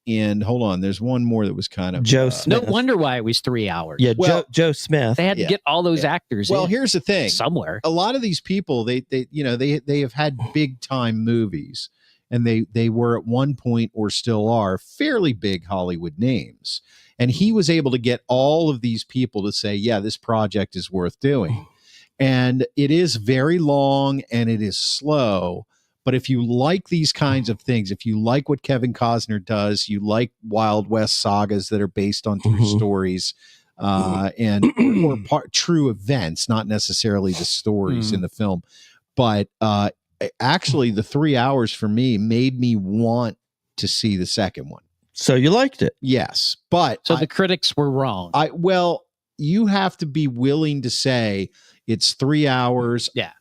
and hold on, there's one more that was kind of Joe Smith. No wonder why it was 3 hours. Yeah, Joe Smith. They had to get all those actors. Well, here's the thing. Somewhere, a lot of these people, they have had big time movies, and they were at one point or still are fairly big Hollywood names. And he was able to get all of these people to say, yeah, this project is worth doing. And it is very long and it is slow. But if you like these kinds of things, if you like what Kevin Costner does, you like Wild West sagas that are based on true stories and or true events, not necessarily the stories in the film. But actually, the 3 hours for me made me want to see the second one. So you liked it? Yes. But the critics were wrong. You have to be willing to say it's 3 hours. Yeah.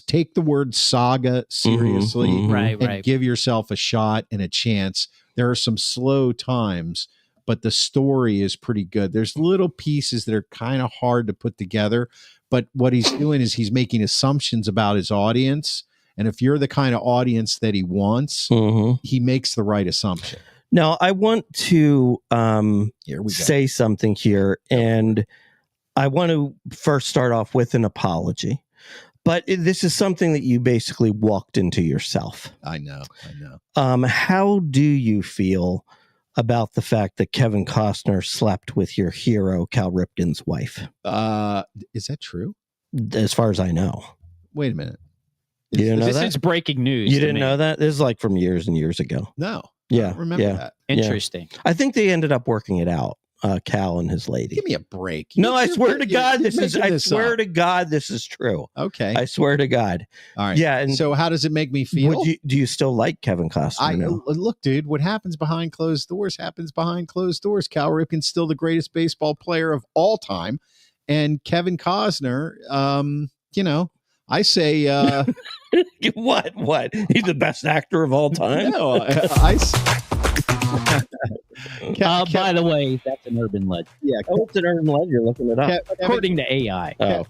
Take the word saga seriously, right. Give yourself a shot and a chance. There are some slow times, but the story is pretty good. There's little pieces that are kind of hard to put together, but what he's doing is he's making assumptions about his audience. And if you're the kind of audience that he wants, he makes the right assumption. Now, I want to say something here, and I want to first start off with an apology. But this is something that you basically walked into yourself. I know. How do you feel about the fact that Kevin Costner slept with your hero, Cal Ripken's wife? Is that true? As far as I know. Wait a minute. You didn't know that? This is breaking news. You didn't know that? This is like from years and years ago. No. Yeah. I don't remember that. Interesting. Yeah. I think they ended up working it out. Cal and his lady. Give me a break. No, I swear to God, this is true. Okay. I swear to God. All right. Yeah. And so how does it make me feel? Do you still like Kevin Costner? Look, dude, what happens behind closed doors happens behind closed doors. Cal Ripken's still the greatest baseball player of all time. And Kevin Costner, I say, what? He's the best actor of all time? No, by the way, that's an urban legend. Yeah, it's an urban legend. You're looking it up. According to AI. Oh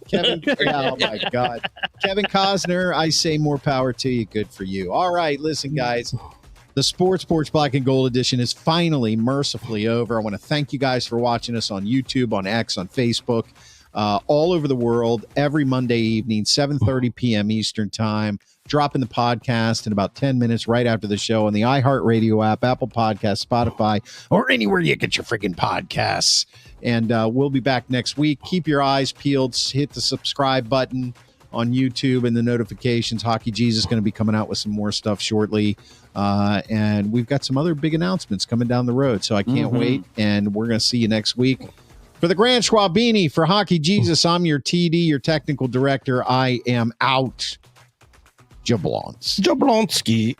my God. Kevin Costner, I say more power to you. Good for you. All right, listen, guys. The Sports Porch Black and Gold edition is finally mercifully over. I want to thank you guys for watching us on YouTube, on X, on Facebook, all over the world, every Monday evening, 7:30 p.m. Eastern Time. Dropping the podcast in about 10 minutes right after the show on the iHeartRadio app, Apple Podcasts, Spotify, or anywhere you get your freaking podcasts. And we'll be back next week. Keep your eyes peeled. Hit the subscribe button on YouTube and the notifications. Hockey Jesus is going to be coming out with some more stuff shortly. And we've got some other big announcements coming down the road. So I can't wait. And we're going to see you next week. For the Grand Schwabini, for Hockey Jesus, I'm your TD, your technical director. I am out. Jablonski.